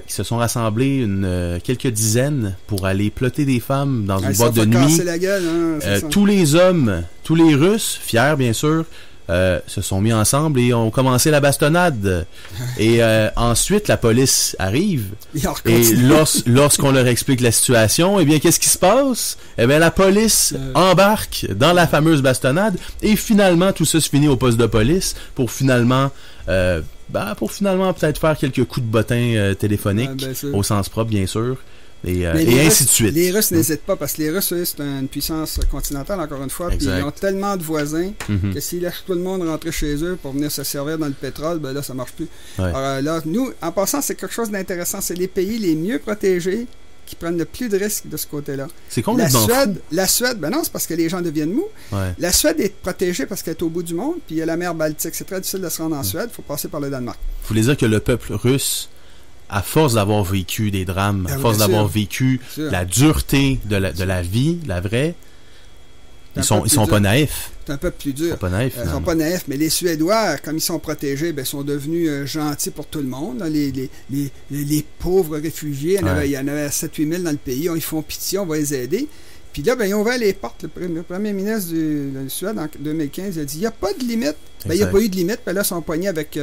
qui se sont rassemblés quelques dizaines pour aller plotter des femmes dans une boîte de nuit. La gueule, hein, tous les hommes, tous les Russes, fiers bien sûr, se sont mis ensemble et ont commencé la bastonnade. Et ensuite, la police arrive. Et lorsqu'on leur explique la situation, eh bien, qu'est-ce qui se passe? Eh bien, la police embarque dans la fameuse bastonnade et finalement, tout ça se finit au poste de police pour finalement peut-être faire quelques coups de bottin téléphoniques, au sens propre, bien sûr. Et ainsi de suite. Les Russes n'hésitent pas, parce que les Russes, c'est une puissance continentale, encore une fois, puis ils ont tellement de voisins que s'ils laissent tout le monde rentrer chez eux pour venir se servir dans le pétrole, ben là, ça marche plus. Alors là, nous, en passant, c'est quelque chose d'intéressant. C'est les pays les mieux protégés qui prennent le plus de risques de ce côté-là. C'est complètement fou. La Suède, ben non, c'est parce que les gens deviennent mous. La Suède est protégée parce qu'elle est au bout du monde, puis il y a la mer Baltique. C'est très difficile de se rendre en Suède, il faut passer par le Danemark. Il faut dire que le peuple russe, à force d'avoir vécu des drames, à force d'avoir vécu la dureté de la vie, la vraie, ils sont pas naïfs. C'est un peu plus dur. Ils sont pas naïfs. Ils sont pas naïfs, mais les Suédois, comme ils sont protégés, ben, sont devenus gentils pour tout le monde. Là. Les pauvres réfugiés, il y en avait 7-8 000 dans le pays, ils font pitié, on va les aider. Puis là, ben, ils ont ouvert les portes. Le premier ministre de Suède, en 2015, il a dit, il n'y a pas de limite. Ben, il n'y a pas eu de limite, puis là, ils sont poignés avec...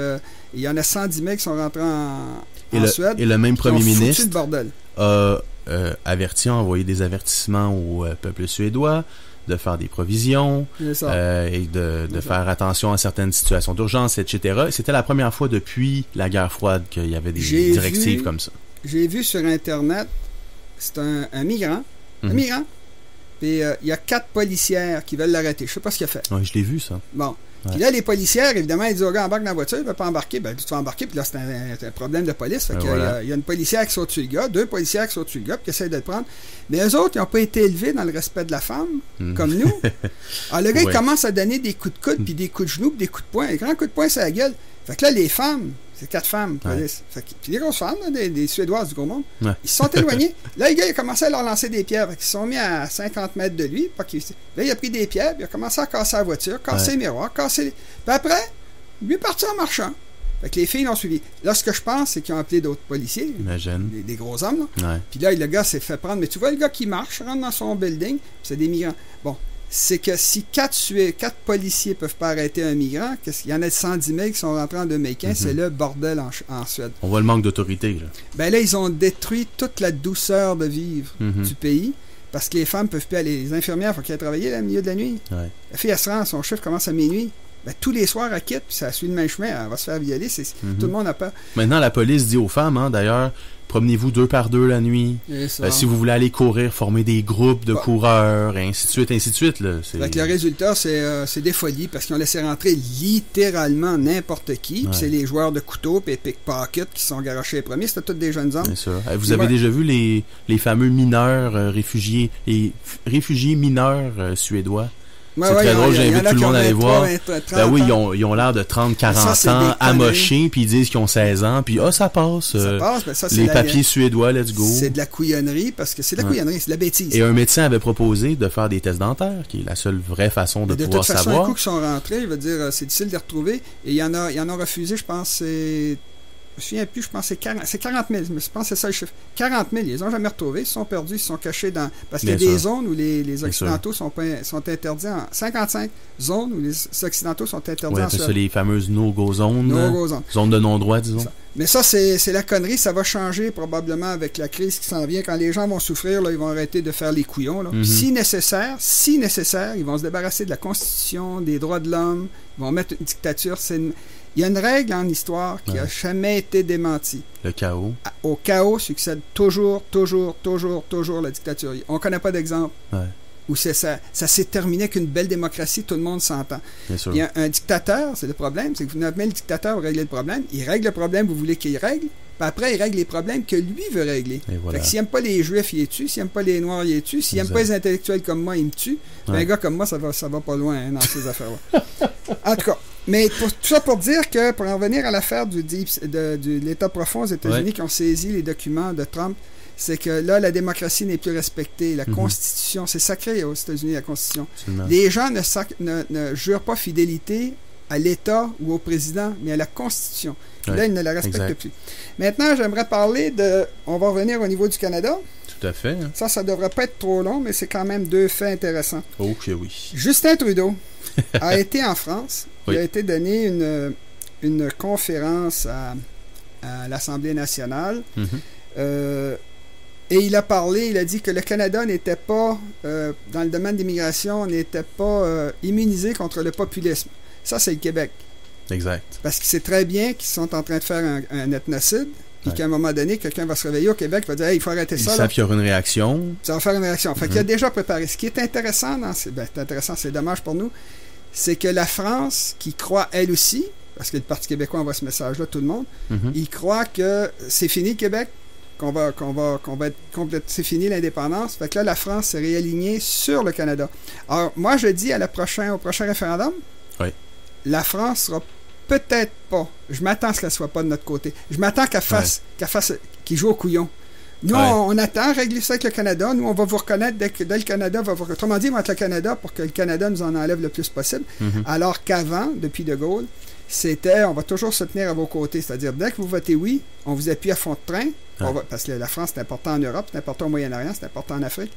il y en a 110 000 qui sont rentrés en Suède. Et le même premier ministre le bordel. A envoyé des avertissements au peuple suédois de faire des provisions et de faire attention à certaines situations d'urgence, etc. C'était la première fois depuis la guerre froide qu'il y avait des directives comme ça. J'ai vu sur Internet, c'est un migrant, puis il y a 4 policières qui veulent l'arrêter. Je sais pas ce qu'il a fait. Oui, je l'ai vu, ça. Bon. Puis là, les policières, évidemment, ils disent au gars, embarque dans la voiture, il ne peut pas embarquer. Ben, tu vas embarquer, puis là, c'est un problème de police. Fait il y a une policière qui saute dessus le gars, 2 policières qui sautent dessus le gars, puis qui essayent de le prendre. Mais eux autres, ils n'ont pas été élevés dans le respect de la femme, comme nous. Alors, le gars, il commence à donner des coups de coude, puis des coups de genoux, puis des coups de poing. Des grands coups de poing sur la gueule. Fait que là, les femmes, c'est 4 femmes, police. Puis les grosses femmes, là, des Suédoises du gros monde, ils se sont éloignés. Là, les gars, il a commencé à leur lancer des pierres. Fait qu'ils se sont mis à 50 mètres de lui. Là, il a pris des pierres, puis il a commencé à casser la voiture, casser les miroirs, casser les... Puis après, lui est parti en marchant. Fait que les filles l'ont suivi. Là, ce que je pense, c'est qu'ils ont appelé d'autres policiers. Imagine. Des gros hommes, là. Ouais. Puis là, le gars s'est fait prendre. Mais tu vois, le gars qui marche, rentre dans son building, puis c'est des migrants. Bon, c'est que si 4 policiers peuvent pas arrêter un migrant, il y en a 110 000 qui sont rentrés en 2015, c'est le bordel en Suède. On voit le manque d'autorité, là. Ben là, ils ont détruit toute la douceur de vivre du pays. Parce que les femmes peuvent plus aller. Les infirmières, il faut qu'elles aillent travailler au milieu de la nuit. Ouais. La fille, elle se rend, son chiffre commence à minuit. Ben, tous les soirs, elle quitte, puis ça suit le même chemin, elle va se faire violer. Tout le monde a peur. Maintenant, la police dit aux femmes, d'ailleurs, promenez-vous 2 par 2 la nuit. Si vous voulez aller courir, formez des groupes de coureurs, et ainsi de suite, ainsi de suite. Là. Fait que le résultat, c'est des folies, parce qu'ils ont laissé rentrer littéralement n'importe qui. Puis c'est les joueurs de couteau, puis les pickpockets qui sont garochés les premiers. C'était tous des jeunes hommes. Bien sûr. Vous avez déjà vu les fameux mineurs réfugiés, les réfugiés mineurs suédois? C'est très drôle, j'invite tout le monde à aller voir. Ben oui, ils ont l'air de 30, 40 ans, amochés, puis ils disent qu'ils ont 16 ans, puis ça passe. Les papiers suédois, let's go. C'est de la couillonnerie, parce que c'est de la couillonnerie, c'est de la bêtise. Et un médecin avait proposé de faire des tests dentaires, qui est la seule vraie façon de pouvoir savoir. De toute façon, un coup qu'ils sont rentrés, je veux dire, c'est difficile de les retrouver, et il y en a refusé, je pense, c'est... Je me souviens plus, je pense que c'est 40 000. Je pense que c'est ça le chiffre. 40 000, ils les ont jamais retrouvés. Ils se sont perdus, ils se sont cachés dans... Parce qu'il y a des zones où les Occidentaux sont interdits. 55 zones où les Occidentaux sont interdits en Suède. C'est les fameuses no-go zones. Zones de non-droit, disons. Mais ça, c'est la connerie. Ça va changer probablement avec la crise qui s'en vient. Quand les gens vont souffrir, là, ils vont arrêter de faire les couillons. Là. Si nécessaire, ils vont se débarrasser de la Constitution, des droits de l'homme. Ils vont mettre une dictature. Il y a une règle en histoire qui n'a jamais été démentie. Le chaos. Au chaos succède toujours la dictature. On ne connaît pas d'exemple où ça s'est terminé avec une belle démocratie, tout le monde s'entend. Il y a un dictateur, c'est le problème, c'est que vous nommez le dictateur pour régler le problème. Il règle le problème, vous voulez qu'il règle, puis après, il règle les problèmes que lui veut régler. Voilà. Fait que s'il n'aime pas les Juifs, il les tue. S'il n'aime pas les Noirs, il les tue. s'il n'aime pas les intellectuels comme moi, il me tue. Un gars comme moi, ça va pas loin dans ces affaires-là. En tout cas, mais tout ça pour dire que, pour en revenir à l'affaire de l'État profond aux États-Unis qui ont saisi les documents de Trump, c'est que là, la démocratie n'est plus respectée. La Constitution, c'est sacré aux États-Unis, la Constitution. Absolument. Les gens ne jurent pas fidélité à l'État ou au président, mais à la Constitution. Là, ils ne la respectent plus. Maintenant, j'aimerais parler de... On va revenir au niveau du Canada. Tout à fait. Hein. Ça ne devrait pas être trop long, mais c'est quand même 2 faits intéressants. Oh que oui. Justin Trudeau a été en France. Il a été donné une conférence à l'Assemblée nationale. Et il a dit que le Canada n'était pas, dans le domaine d'immigration, n'était pas immunisé contre le populisme. Ça, c'est le Québec. Exact. Parce qu'il sait très bien qu'ils sont en train de faire un ethnocide, puis qu'à un moment donné, quelqu'un va se réveiller au Québec et va dire hey, il faut arrêter ça. Ils savent qu'il y aura une réaction. Ça va faire une réaction. Fait qu'il a déjà préparé. Ce qui est intéressant, c'est dommage pour nous, c'est que la France, qui croit elle aussi, parce que le Parti québécois envoie ce message-là, tout le monde, il croit que c'est fini le Québec, qu'on va être complètement... C'est fini l'indépendance. Fait que là, la France s'est réalignée sur le Canada. Alors, moi, je dis au prochain référendum, la France sera peut-être pas. Je m'attends à ce qu'elle soit pas de notre côté. Je m'attends qu'il joue au couillon. Nous, on attend régler ça avec le Canada. Nous, on va vous reconnaître dès le Canada va vous... Autrement dit, on va être le Canada pour que le Canada nous en enlève le plus possible. Alors qu'avant, depuis De Gaulle, c'était on va toujours se tenir à vos côtés. C'est-à-dire, dès que vous votez oui, on vous appuie à fond de train. Parce que la France, c'est important en Europe, c'est important au Moyen-Orient, c'est important en Afrique.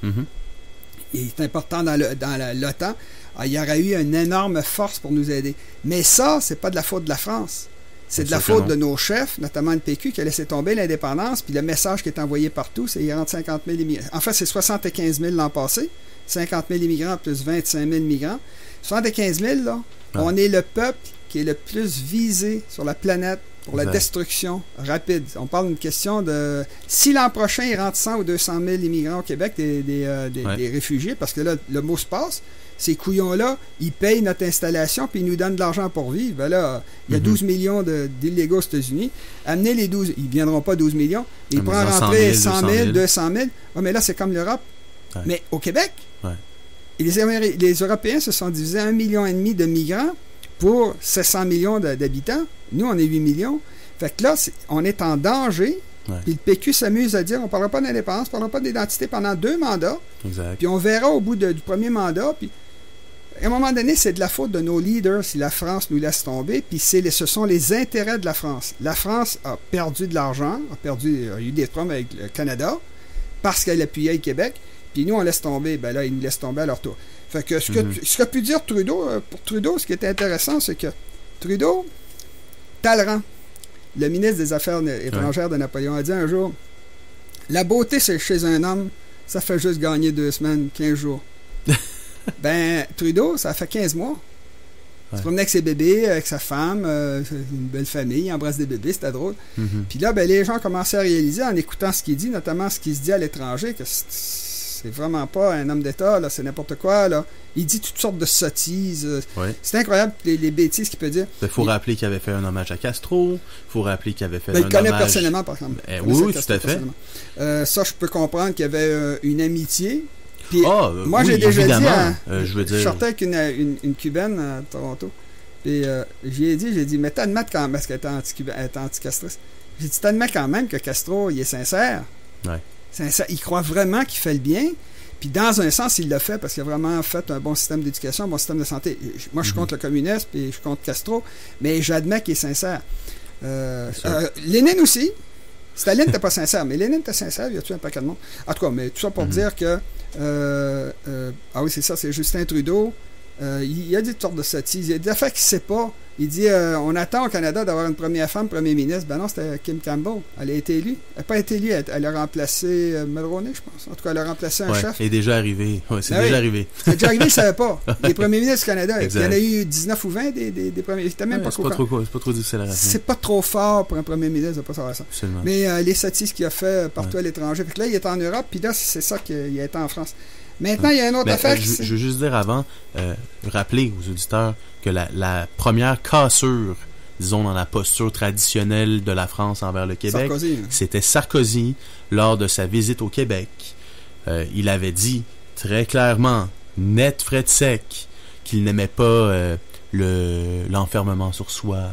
Et c'est important dans l'OTAN. Il y aurait eu une énorme force pour nous aider. Mais ça, c'est pas de la faute de la France. C'est de la faute de nos chefs, notamment le PQ, qui a laissé tomber l'indépendance. Puis le message qui est envoyé partout, c'est qu'il rentre 50 000 immigrants. En fait, c'est 75 000 l'an passé. 50 000 immigrants plus 25 000 migrants. 75 000, là, on est le peuple qui est le plus visé sur la planète pour la destruction rapide. On parle d'une question de... Si l'an prochain, il rentre 100 ou 200 000 immigrants au Québec, des réfugiés, parce que là, le mot se passe, ces couillons-là, ils payent notre installation puis ils nous donnent de l'argent pour vivre. Ben là, il y a 12 millions d'illégaux aux États-Unis. Amenez les 12... Ils ne viendront pas 12 millions. Ils pourront rentrer 100 000, 200 000. Mais là, c'est comme l'Europe. Mais au Québec, et les Européens se sont divisés 1,5 million de migrants pour 700 millions d'habitants. Nous, on est 8 millions. Fait que là, on est en danger. Puis le PQ s'amuse à dire on ne parlera pas d'indépendance, on ne parlera pas d'identité pendant 2 mandats. Exact. Puis on verra au bout du premier mandat. Puis À un moment donné, c'est de la faute de nos leaders si la France nous laisse tomber, puis ce sont les intérêts de la France. La France a perdu de l'argent, a eu des problèmes avec le Canada, parce qu'elle appuyait le Québec, puis nous, on laisse tomber. Ben là, ils nous laissent tomber à leur tour. Fait que ce qu'a pu dire Trudeau, pour Trudeau, ce qui était intéressant, c'est que Trudeau, Talleyrand, le ministre des Affaires étrangères de Napoléon, a dit un jour, la beauté, c'est chez un homme, ça fait juste gagner 2 semaines, 15 jours. Ben, Trudeau, ça fait 15 mois. Il se promenait avec ses bébés, avec sa femme, une belle famille, il embrasse des bébés, c'était drôle. Puis là, ben, les gens commençaient à réaliser, en écoutant ce qu'il dit, notamment ce qu'il se dit à l'étranger, que c'est vraiment pas un homme d'État, là, c'est n'importe quoi, là. Il dit toutes sortes de sottises. C'est incroyable, les bêtises qu'il peut dire. Il faut rappeler qu'il avait fait un hommage à Castro, il faut rappeler qu'il avait fait un hommage... Il connaît hommage... personnellement, par exemple. Oui, tout à fait. Ça, je peux comprendre qu'il y avait une amitié. Puis, moi, oui, j'ai déjà dit, je veux dire... je sortais avec une Cubaine à Toronto, puis j'ai dit, mais t'admets quand même, parce qu'elle était anti-castriste, j'ai dit, t'admets quand même que Castro, il est sincère. Ouais. Sincère. Il croit vraiment qu'il fait le bien, puis dans un sens, il l'a fait, parce qu'il a vraiment fait un bon système d'éducation, un bon système de santé. Moi, je suis contre le communisme, puis je suis contre Castro, mais j'admets qu'il est sincère. Lénine aussi. Staline n'était pas sincère, mais Lénine était sincère, il a tué un paquet de monde. En tout cas, mais tout ça pour dire que ah oui, c'est ça, c'est Justin Trudeau. Il a dit toutes sortes de sottises. Il y a des affaires qu'il ne sait pas. Il dit on attend au Canada d'avoir une première femme premier ministre. Ben non, c'était Kim Campbell. Elle a été élue. Elle n'a pas été élue. Elle a remplacé Mulroney, je pense. En tout cas, elle a remplacé un chef. Elle est déjà arrivée. Ouais, c'est déjà arrivé. C'est déjà arrivé, il ne savait pas. Les premiers ministres du Canada. Il y en a eu 19 ou 20 des premiers ministres. Même c'est pas trop difficile à raconter. C'est pas trop fort pour un premier ministre de ne pas savoir ça. Absolument. Mais les sottises qu'il a fait partout à l'étranger. Puis là, il est en Europe. Puis là, c'est ça qu'il a été en France. Maintenant, il y a une autre affaire. Je veux juste dire avant, rappeler aux auditeurs que la première cassure, disons, dans la posture traditionnelle de la France envers le Québec, c'était Sarkozy lors de sa visite au Québec. Il avait dit très clairement, net, frais de sec, qu'il n'aimait pas l'enfermement sur soi,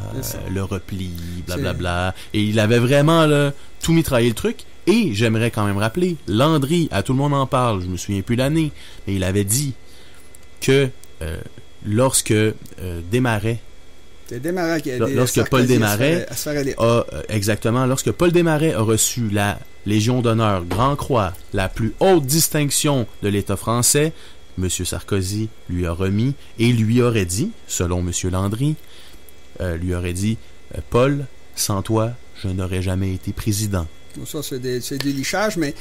le repli, blablabla. Et il avait vraiment tout mitraillé le truc. Et j'aimerais quand même rappeler, Landry, à tout le monde en parle, je me souviens plus l'année, mais il avait dit que lorsque Desmarais, lorsque Paul Desmarais lorsque Paul Desmarais a reçu la Légion d'honneur Grand Croix, la plus haute distinction de l'État français, M. Sarkozy lui a remis et lui aurait dit, selon M. Landry, Paul, sans toi, je n'aurais jamais été président. Ça, c'est des lichages, mais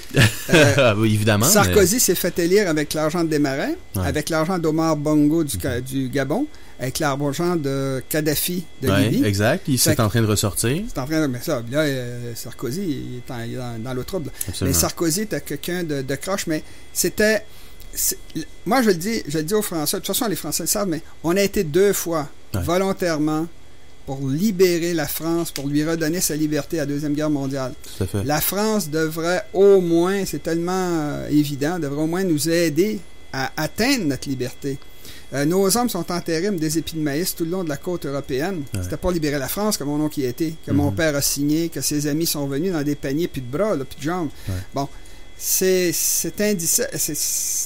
évidemment, Sarkozy s'est fait élire avec l'argent de Desmarais, avec l'argent d'Omar Bongo du Gabon, avec l'argent de Kadhafi de Libye. Exact. C'est en train de ressortir. C'est en train de... Mais ça, là, Sarkozy, il est dans le trouble. Mais Sarkozy était quelqu'un de croche, mais c'était... Moi, je le dis aux Français, de toute façon, les Français le savent, mais on a été 2 fois, volontairement, pour libérer la France, pour lui redonner sa liberté à la Deuxième Guerre mondiale. Tout à fait. La France devrait au moins, c'est tellement évident, devrait au moins nous aider à atteindre notre liberté. Nos hommes sont enterrés comme des épis de maïs tout le long de la côte européenne. C'était pour libérer la France, que mon oncle y était, que mon père a signé, que ses amis sont venus dans des paniers, puis de bras, là, puis de jambes. Bon, c'est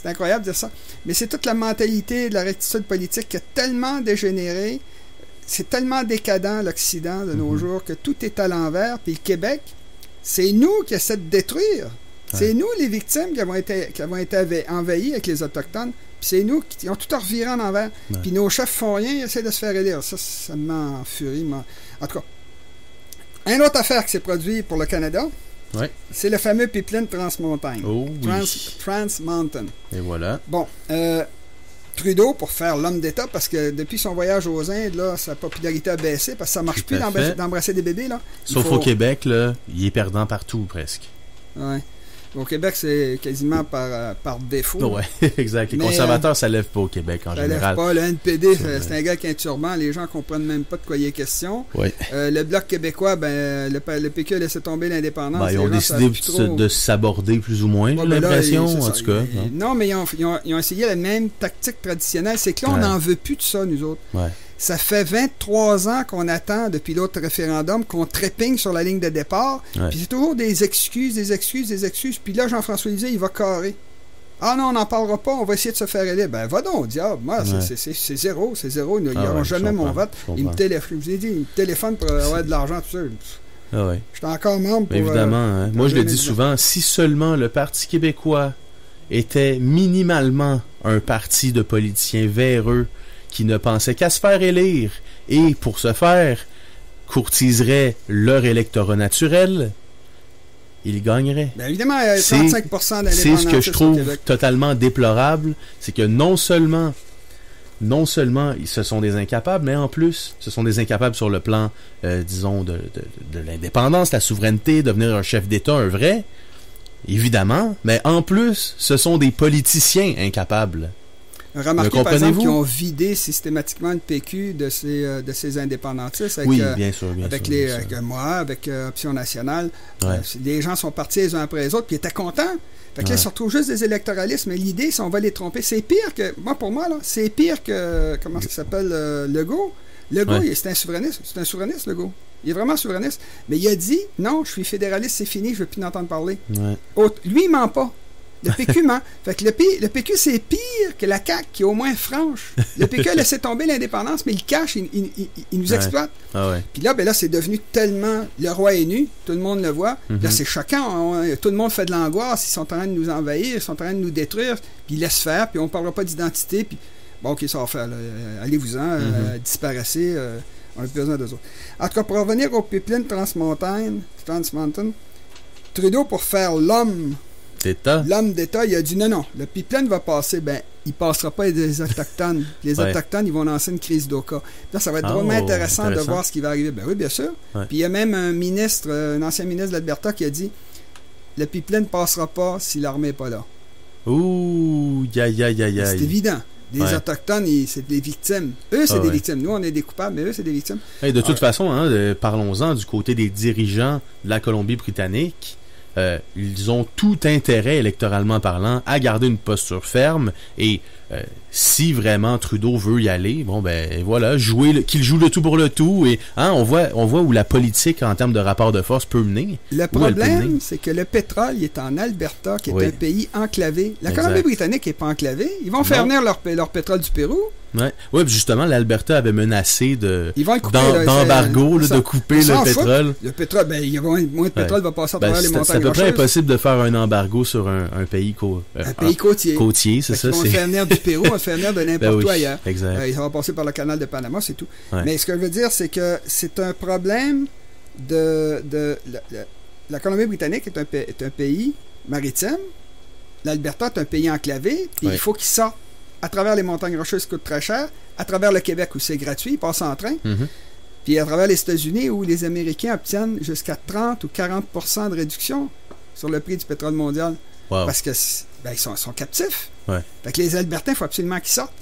incroyable de dire ça. Mais c'est toute la mentalité de la rectitude politique qui a tellement dégénéré. C'est tellement décadent, l'Occident, de nos jours, que tout est à l'envers. Puis le Québec, c'est nous qui essaient de détruire. C'est nous, les victimes, qui avons été envahis avec les Autochtones. Puis c'est nous qui ont tout reviré en envers. Puis nos chefs font rien, ils essaient de se faire aider. Ça m'enfurie. En tout cas, une autre affaire qui s'est produite pour le Canada, c'est le fameux pipeline Trans-Montagne. Oh, Trans Mountain. Et voilà. Bon, Trudeau, pour faire l'homme d'État, parce que depuis son voyage aux Indes, là, sa popularité a baissé, parce que ça marche plus d'embrasser des bébés. Là. Sauf au Québec, là, il est perdant partout, presque. Oui. Au Québec, c'est quasiment par défaut. Oui, exact. Les conservateurs, ça lève pas au Québec, en général. Ça lève pas. Le NPD, c'est un gars qui a un turban. Les gens comprennent même pas de quoi il est question. Oui. Le Bloc québécois, le PQ a laissé tomber l'indépendance. Ils ont décidé de s'aborder plus ou moins, j'ai l'impression, en tout cas. Non, mais ils ont essayé la même tactique traditionnelle. C'est que là, on n'en veut plus de ça, nous autres. Ouais. Ça fait 23 ans qu'on attend, depuis l'autre référendum, qu'on trépigne sur la ligne de départ. Puis c'est toujours des excuses. Puis là, Jean-François Lisée, il va carrer. Ah non, on n'en parlera pas, on va essayer de se faire élire. Ben, va donc, diable. Moi, c'est zéro. Ils n'auront jamais mon vote. Ils me téléphonent. Je vous ai dit, ils me téléphonent pour avoir de l'argent, tout ça. Ah ouais. J'étais encore membre pour... Évidemment. Hein. Moi, je le dis souvent, si seulement le Parti québécois était minimalement un parti de politiciens véreux qui ne pensaient qu'à se faire élire et, pour ce faire, courtiserait leur électorat naturel, ils gagneraient. Bien évidemment, il y a 35% d'indépendantistes. C'est ce que je trouve totalement déplorable, c'est que non seulement ce sont des incapables, mais en plus, ce sont des incapables sur le plan, disons, de l'indépendance, la souveraineté, devenir un chef d'État, un vrai, évidemment, mais en plus, ce sont des politiciens incapables. Remarquez, par exemple, qu'ils ont vidé systématiquement le PQ de ces indépendantistes. Avec, oui, bien sûr. Avec moi, avec Option Nationale. Ouais. Les gens sont partis les uns après les autres, puis ils étaient contents. Fait que là, ils se retrouvent juste des électoralistes, mais l'idée, c'est on va les tromper. C'est pire que... Pour moi, là, c'est pire que... Comment ça s'appelle? Legault. Legault, c'est un souverainiste. C'est un souverainiste, Legault. Il est vraiment souverainiste. Mais il a dit, non, je suis fédéraliste, c'est fini, je ne veux plus l'entendre parler. Ouais. Lui, il ment pas. Le PQ ment. Fait que le PQ, c'est pire que la CAQ, qui est au moins franche. Le PQ a laissé tomber l'indépendance, mais il cache, il nous exploite. Ah ouais. Puis là, c'est devenu tellement... Le roi est nu, tout le monde le voit. Là, c'est choquant. Tout le monde fait de l'angoisse. Ils sont en train de nous envahir, ils sont en train de nous détruire. Puis ils laissent faire, puis on ne parlera pas d'identité. Puis bon, OK, ça va faire. Allez-vous-en, disparaissez. On n'a plus besoin d'eux autres. En tout cas, pour revenir au pipeline Trans Mountain, Trudeau, pour faire l'homme d'État, il a dit non, le pipeline va passer, il passera pas des Autochtones. Les Autochtones, ils vont lancer une crise d'Oka. Là, ça va être vraiment intéressant de voir ce qui va arriver. Ben oui, bien sûr. Ouais. Puis il y a même un ancien ministre de l'Alberta qui a dit le pipeline ne passera pas si l'armée n'est pas là. Ouh, c'est évident. Les Autochtones, c'est des victimes. Eux, c'est des victimes. Nous, on est des coupables, mais eux, c'est des victimes. Et de toute façon, parlons-en du côté des dirigeants de la Colombie-Britannique. Ils ont tout intérêt, électoralement parlant, à garder une posture ferme et si vraiment Trudeau veut y aller, voilà, qu'il joue le tout pour le tout et on voit où la politique en termes de rapport de force peut mener. Le problème, c'est que le pétrole il est en Alberta, qui est un pays enclavé. La Colombie-Britannique n'est pas enclavée. Ils vont faire venir leur pétrole du Pérou. Oui, justement, l'Alberta avait menacé d'embargo, de couper le pétrole. Le pétrole, il y a moins de pétrole va passer à travers les montagnes. C'est à peu près impossible de faire un embargo sur un pays côtier. Côtier, c'est ça. On va faire venir du Pérou, on va faire venir de n'importe où ailleurs. Exact. Ça va passer par le canal de Panama, c'est tout. Mais ce que je veux dire, c'est que c'est un problème la Colombie-Britannique est un pays maritime. L'Alberta est un pays enclavé. Puis il faut qu'il sorte à travers les montagnes rocheuses qui coûtent très cher, à travers le Québec où c'est gratuit, ils passent en train, puis à travers les États-Unis où les Américains obtiennent jusqu'à 30 ou 40% de réduction sur le prix du pétrole mondial. Wow. Parce que ils sont captifs. Ouais. Fait que les Albertains, il faut absolument qu'ils sortent.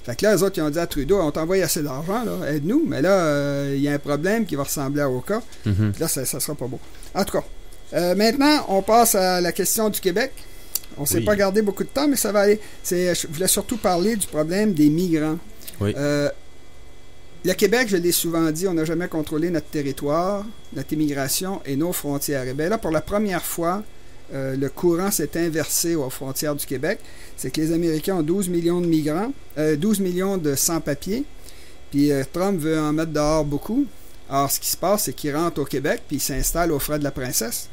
Fait que là, eux autres, ils ont dit à Trudeau, on t'envoie assez d'argent, là, aide-nous, mais là, il y a un problème qui va ressembler à Oka. Là, ça sera pas beau. En tout cas, maintenant, on passe à la question du Québec. On ne s'est pas gardé beaucoup de temps, mais ça va aller. Je voulais surtout parler du problème des migrants. Oui. Le Québec, je l'ai souvent dit, on n'a jamais contrôlé notre territoire, notre immigration et nos frontières. Et bien là, pour la première fois, le courant s'est inversé aux frontières du Québec. C'est que les Américains ont 12 millions de migrants, 12 millions de sans-papiers, puis Trump veut en mettre dehors beaucoup. Alors, ce qui se passe, c'est qu'ils rentrent au Québec puis ils s'installent aux frais de la princesse.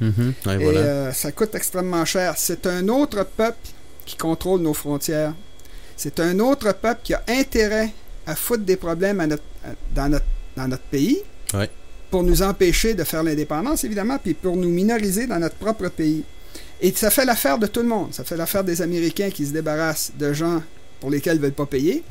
Ça coûte extrêmement cher. C'est un autre peuple qui contrôle nos frontières. C'est un autre peuple qui a intérêt à foutre des problèmes dans notre pays pour nous empêcher de faire l'indépendance, évidemment, puis pour nous minoriser dans notre propre pays. Et ça fait l'affaire de tout le monde. Ça fait l'affaire des Américains qui se débarrassent de gens pour lesquels ils ne veulent pas payer.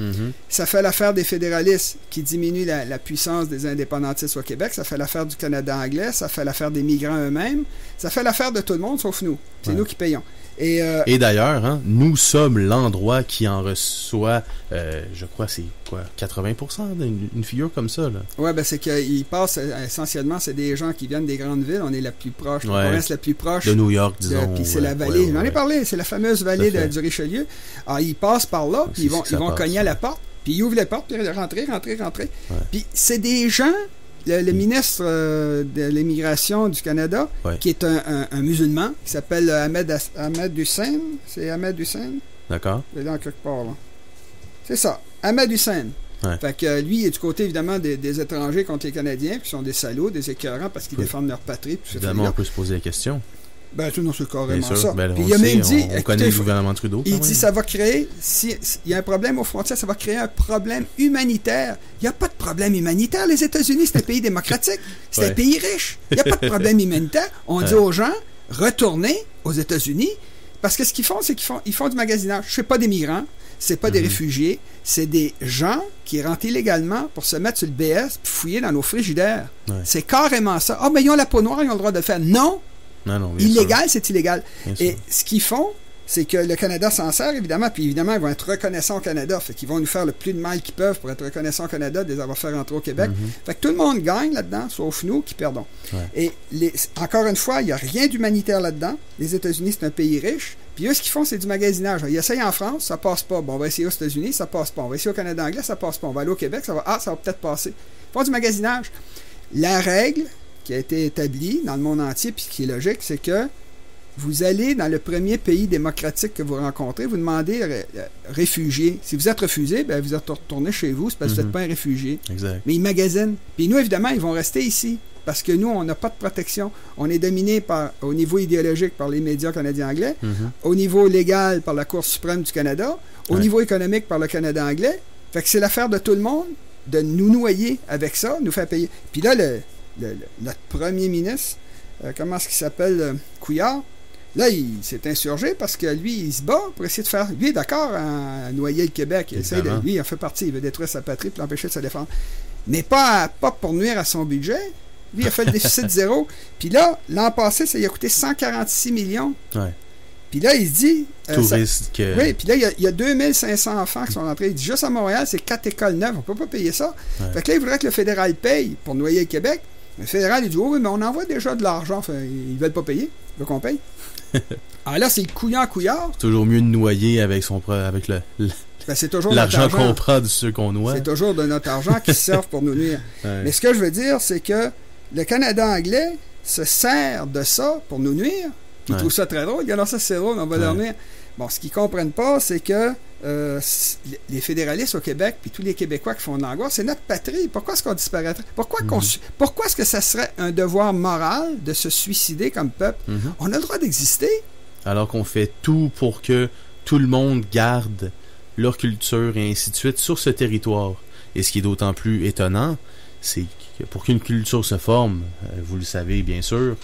Ça fait l'affaire des fédéralistes qui diminuent la puissance des indépendantistes au Québec. Ça fait l'affaire du Canada anglais. Ça fait l'affaire des migrants eux-mêmes. Ça fait l'affaire de tout le monde, sauf nous. C'est nous qui payons. Et d'ailleurs, nous sommes l'endroit qui en reçoit, je crois, c'est quoi, 80%, une figure comme ça. Oui, c'est qu'ils passent, essentiellement, c'est des gens qui viennent des grandes villes. On est la plus proche, la province la plus proche. De New York, disons. Puis c'est la vallée, j'en ai parlé, c'est la fameuse vallée du Richelieu. Alors, ils passent par là, puis ils vont cogner à la porte, puis ils ouvrent la porte, puis rentrer. Puis c'est des gens... Le ministre de l'Immigration du Canada, qui est un musulman, qui s'appelle Ahmed Hussein. C'est Ahmed Hussein? D'accord. Il est là quelque part, là. C'est ça. Ahmed Hussein. Ouais. Fait que lui, il est du côté, évidemment, des étrangers contre les Canadiens, qui sont des salauds, des écœurants, parce qu'ils défendent leur patrie. Évidemment, on peut se poser la question. Ben, non, c'est carrément sûr. ça. Ben, puis il a même dit... On connaît le gouvernement Trudeau. Il dit ça va créer... S'il y a un problème aux frontières, ça va créer un problème humanitaire. Il n'y a pas de problème humanitaire. Les États-Unis, c'est un pays démocratique. C'est un pays riche. Il n'y a pas de problème humanitaire. On dit aux gens, retournez aux États-Unis, parce que ce qu'ils font, c'est qu'ils font du magasinage. Je ne sais pas des migrants, c'est pas des réfugiés, c'est des gens qui rentrent illégalement pour se mettre sur le BS puis fouiller dans nos frigidaires. Ouais. C'est carrément ça. Ah, mais ils ont la peau noire, ils ont le droit de le faire. Non! Non, illégal, c'est illégal. Bien Et sûr. ce qu'ils font, c'est que le Canada s'en sert, évidemment, puis évidemment, ils vont être reconnaissants au Canada. Fait qu'ils vont nous faire le plus de mal qu'ils peuvent pour être reconnaissants au Canada, de les avoir fait rentrer au Québec. Fait que tout le monde gagne là-dedans, sauf nous qui perdons. Ouais. Et encore une fois, il n'y a rien d'humanitaire là-dedans. Les États-Unis, c'est un pays riche. Puis eux, ce qu'ils font, c'est du magasinage. Ils essayent en France, ça passe pas. Bon, on va essayer aux États-Unis, ça passe pas. On va essayer au Canada anglais, ça passe pas. On va aller au Québec, ça va peut-être passer. Ils font du magasinage. La règle qui a été établie dans le monde entier, puis qui est logique, c'est que vous allez dans le premier pays démocratique que vous rencontrez, vous demandez réfugié. Si vous êtes refusé, ben vous êtes retourné chez vous, c'est parce que vous n'êtes pas un réfugié. Exact. Mais ils magasinent. Puis nous, évidemment, ils vont rester ici. Parce que nous, on n'a pas de protection. On est dominé au niveau idéologique par les médias canadiens-anglais, au niveau légal par la Cour suprême du Canada, au niveau économique par le Canada anglais. Fait que c'est l'affaire de tout le monde de nous noyer avec ça, nous faire payer. Puis là, notre premier ministre, comment est-ce qu'il s'appelle, Couillard, là, il s'est insurgé parce que lui, il se bat pour essayer de faire... Lui, est d'accord à noyer le Québec. Lui, il en fait partie. Il veut détruire sa patrie pour l'empêcher de se défendre. Mais pas pour nuire à son budget. Lui, il a fait le déficit zéro. Puis là, l'an passé, ça lui a coûté 146 millions. Ouais. Puis là, il se dit... Oui, puis là, il y a 2500 enfants qui sont rentrés. Il dit, juste à Montréal, c'est 4 écoles neuves. On ne peut pas payer ça. Ouais. Fait que là, il voudrait que le fédéral paye pour noyer le Québec. Le fédéral, il dit, oui, mais on envoie déjà de l'argent. Enfin, ils ne veulent pas payer. Ils veulent qu'on paye. Alors là, c'est le couillard. C'est toujours mieux de noyer avec c'est toujours l'argent qu'on prend de ceux qu'on noie. C'est toujours de notre argent qui servent pour nous nuire. Ouais. Mais ce que je veux dire, c'est que le Canada anglais se sert de ça pour nous nuire. Ils trouvent ça très drôle. Alors ça, c'est drôle, on va dormir. Bon, ce qu'ils ne comprennent pas, c'est que les fédéralistes au Québec, puis tous les Québécois qui font de l'angoisse, c'est notre patrie. Pourquoi est-ce qu'on disparaîtrait? Pourquoi est-ce que ça serait un devoir moral de se suicider comme peuple? On a le droit d'exister. Alors qu'on fait tout pour que tout le monde garde leur culture et ainsi de suite sur ce territoire. Et ce qui est d'autant plus étonnant, c'est que pour qu'une culture se forme, vous le savez bien sûr,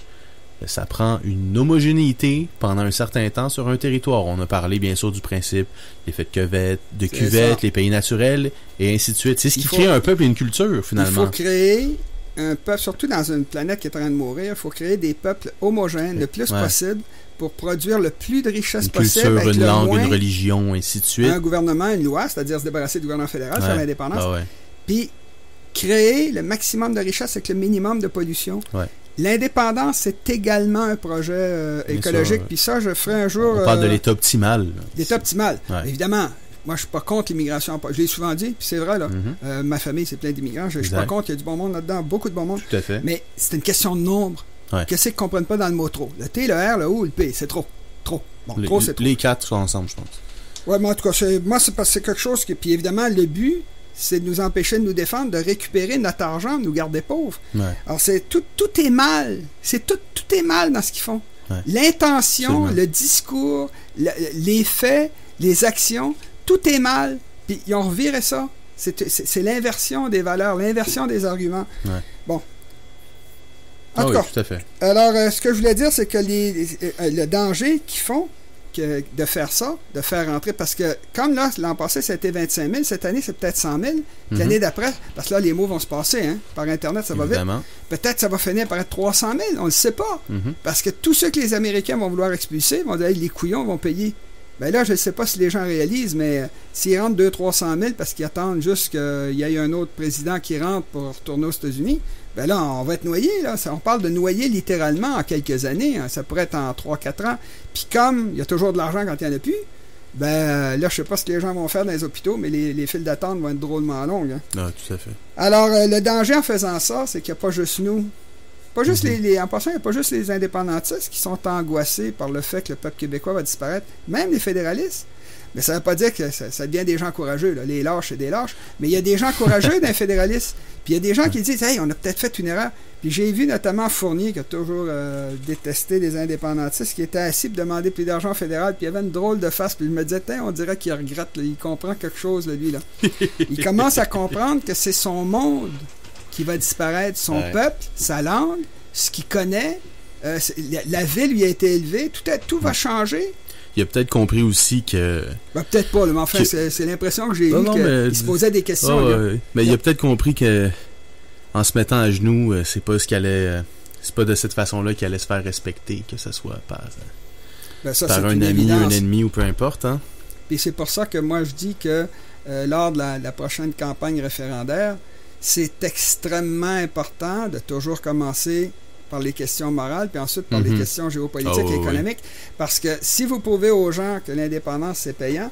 ça prend une homogénéité pendant un certain temps sur un territoire. On a parlé bien sûr du principe l'effet de cuvette, les pays naturels et ainsi de suite. C'est ce qui crée un peuple et une culture finalement. Il faut créer un peuple, surtout dans une planète qui est en train de mourir, il faut créer des peuples homogènes le plus possible pour produire le plus de richesse possible. Une culture, une langue, une religion, ainsi de suite. Un gouvernement, une loi, c'est-à-dire se débarrasser du gouvernement fédéral, faire l'indépendance. Puis créer le maximum de richesse avec le minimum de pollution. L'indépendance, c'est également un projet écologique. Puis ça, je ferai un jour... On parle de l'état optimal. L'état optimal. Évidemment, moi, je suis pas contre l'immigration. Je l'ai souvent dit, puis c'est vrai, là. Ma famille, c'est plein d'immigrants. Je suis pas contre, il y a du bon monde là-dedans, beaucoup de bon monde. Tout à fait. Mais c'est une question de nombre. Qu'est-ce qu'ils ne comprennent pas dans le mot trop? Le T, le R, le O, le P, c'est trop. Trop. Bon, trop, c'est trop. Les quatre sont ensemble, je pense. Oui, mais en tout cas, c'est parce que c'est quelque chose qui... Puis évidemment, le but, c'est de nous empêcher de nous défendre, de récupérer notre argent, de nous garder pauvres. Alors, tout est mal. Tout est mal dans ce qu'ils font. L'intention, le discours, les faits, les actions, tout est mal. Puis ils ont reviré ça. C'est l'inversion des valeurs, l'inversion des arguments. Bon. En tout cas, tout à fait. Alors, ce que je voulais dire, c'est que le danger qu'ils font de faire ça, de faire rentrer, parce que comme là, l'an passé, c'était 25 000, cette année, c'est peut-être 100 000, l'année d'après, parce que là, les mots vont se passer, hein, par Internet, ça va vite. Peut-être ça va finir par être 300 000, on ne le sait pas, parce que tous ceux que les Américains vont vouloir expulser, vont dire, les couillons vont payer. Ben là, je ne sais pas si les gens réalisent, mais s'ils rentrent 200-300 000 parce qu'ils attendent juste qu'il y ait un autre président qui rentre pour retourner aux États-Unis, ben là, on va être noyé. Là. On parle de noyer littéralement en quelques années. Hein. Ça pourrait être en 3-4 ans. Puis comme il y a toujours de l'argent quand il n'y en a plus, ben là, je ne sais pas ce que les gens vont faire dans les hôpitaux, mais les files d'attente vont être drôlement longues. Hein. Ah, tout à fait. Alors, le danger en faisant ça, c'est qu'il n'y a pas juste nous. Pas juste en passant, il n'y a pas juste les indépendantistes qui sont angoissés par le fait que le peuple québécois va disparaître. Même les fédéralistes. Mais ça ne veut pas dire que ça devient des gens courageux. Là. Les lâches, c'est des lâches. Mais il y a des gens courageux d'un fédéraliste. Puis il y a des gens qui disent « Hey, on a peut-être fait une erreur. » Puis j'ai vu notamment Fournier, qui a toujours détesté les indépendantistes, qui était assis pour demander plus d'argent fédéral. Puis il avait une drôle de face. Puis je me disais « On dirait qu'il regrette. Là. Il comprend quelque chose, là, lui. Là. » Il commence à comprendre que c'est son monde qui va disparaître, son peuple, sa langue, ce qu'il connaît. La ville lui a été élevée. Tout va changer. Il a peut-être compris aussi que... peut-être pas, mais enfin, c'est l'impression que j'ai eue qu'il se posait des questions. Mais il a peut-être compris que en se mettant à genoux, c'est pas ce qu'il allait... c'est pas de cette façon-là qu'il allait se faire respecter, que ce soit par un ami, un ennemi ou peu importe. Hein? Et c'est pour ça que moi je dis que lors de la prochaine campagne référendaire, c'est extrêmement important de toujours commencer par les questions morales, puis ensuite par les questions géopolitiques et économiques. Parce que si vous prouvez aux gens que l'indépendance, c'est payant,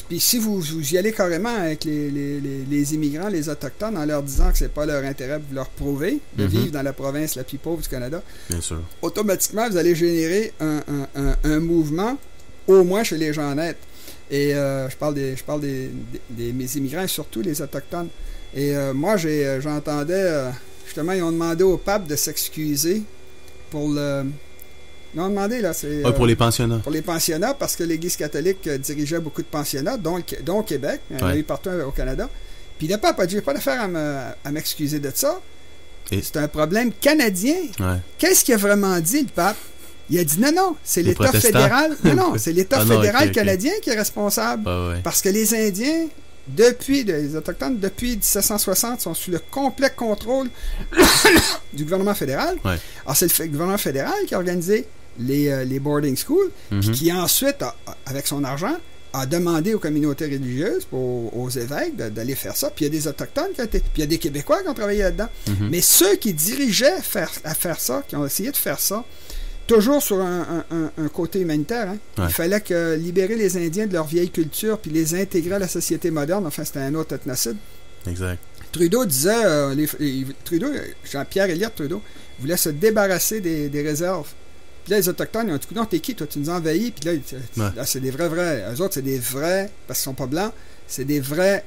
puis si vous y allez carrément avec les immigrants, les Autochtones, en leur disant que c'est pas leur intérêt de leur prouver de vivre dans la province la plus pauvre du Canada, bien sûr, automatiquement, vous allez générer un mouvement, au moins chez les gens honnêtes. Et je parle mes immigrants et surtout les Autochtones. Et moi, j'entendais... Justement, ils ont demandé au pape de s'excuser pour le... Ils ont demandé, là, c'est... pour les pensionnats. Pour les pensionnats, parce que l'Église catholique dirigeait beaucoup de pensionnats, dont au Québec, il y en a eu partout au Canada. Puis le pape a dit, j'ai pas d'affaire à m'excuser de ça. C'est un problème canadien. Ouais. Qu'est-ce qu'il a vraiment dit, le pape? Il a dit, non, c'est l'État fédéral. Non, c'est l'État fédéral canadien qui est responsable. Parce que les Indiens... les Autochtones, depuis 1760, sont sous le complet contrôle du gouvernement fédéral. Ouais. Alors, c'est le gouvernement fédéral qui a organisé les boarding schools, puis qui ensuite, avec son argent, a demandé aux communautés religieuses, aux évêques, d'aller faire ça. Puis il y a des Autochtones qui ont été... Puis il y a des Québécois qui ont travaillé là-dedans. Mais ceux qui dirigeaient à faire ça, qui ont essayé de faire ça, toujours sur un côté humanitaire. Hein? Il fallait libérer les Indiens de leur vieille culture puis les intégrer à la société moderne. Enfin, c'était un autre ethnocide. Exact. Trudeau disait, Jean-Pierre Elliott Trudeau, voulait se débarrasser des réserves. Puis là, les Autochtones, ils ont dit, non, t'es qui, toi, tu nous envahis. Puis là, c'est des vrais. Eux autres, c'est des vrais, parce qu'ils sont pas blancs, c'est des vrais...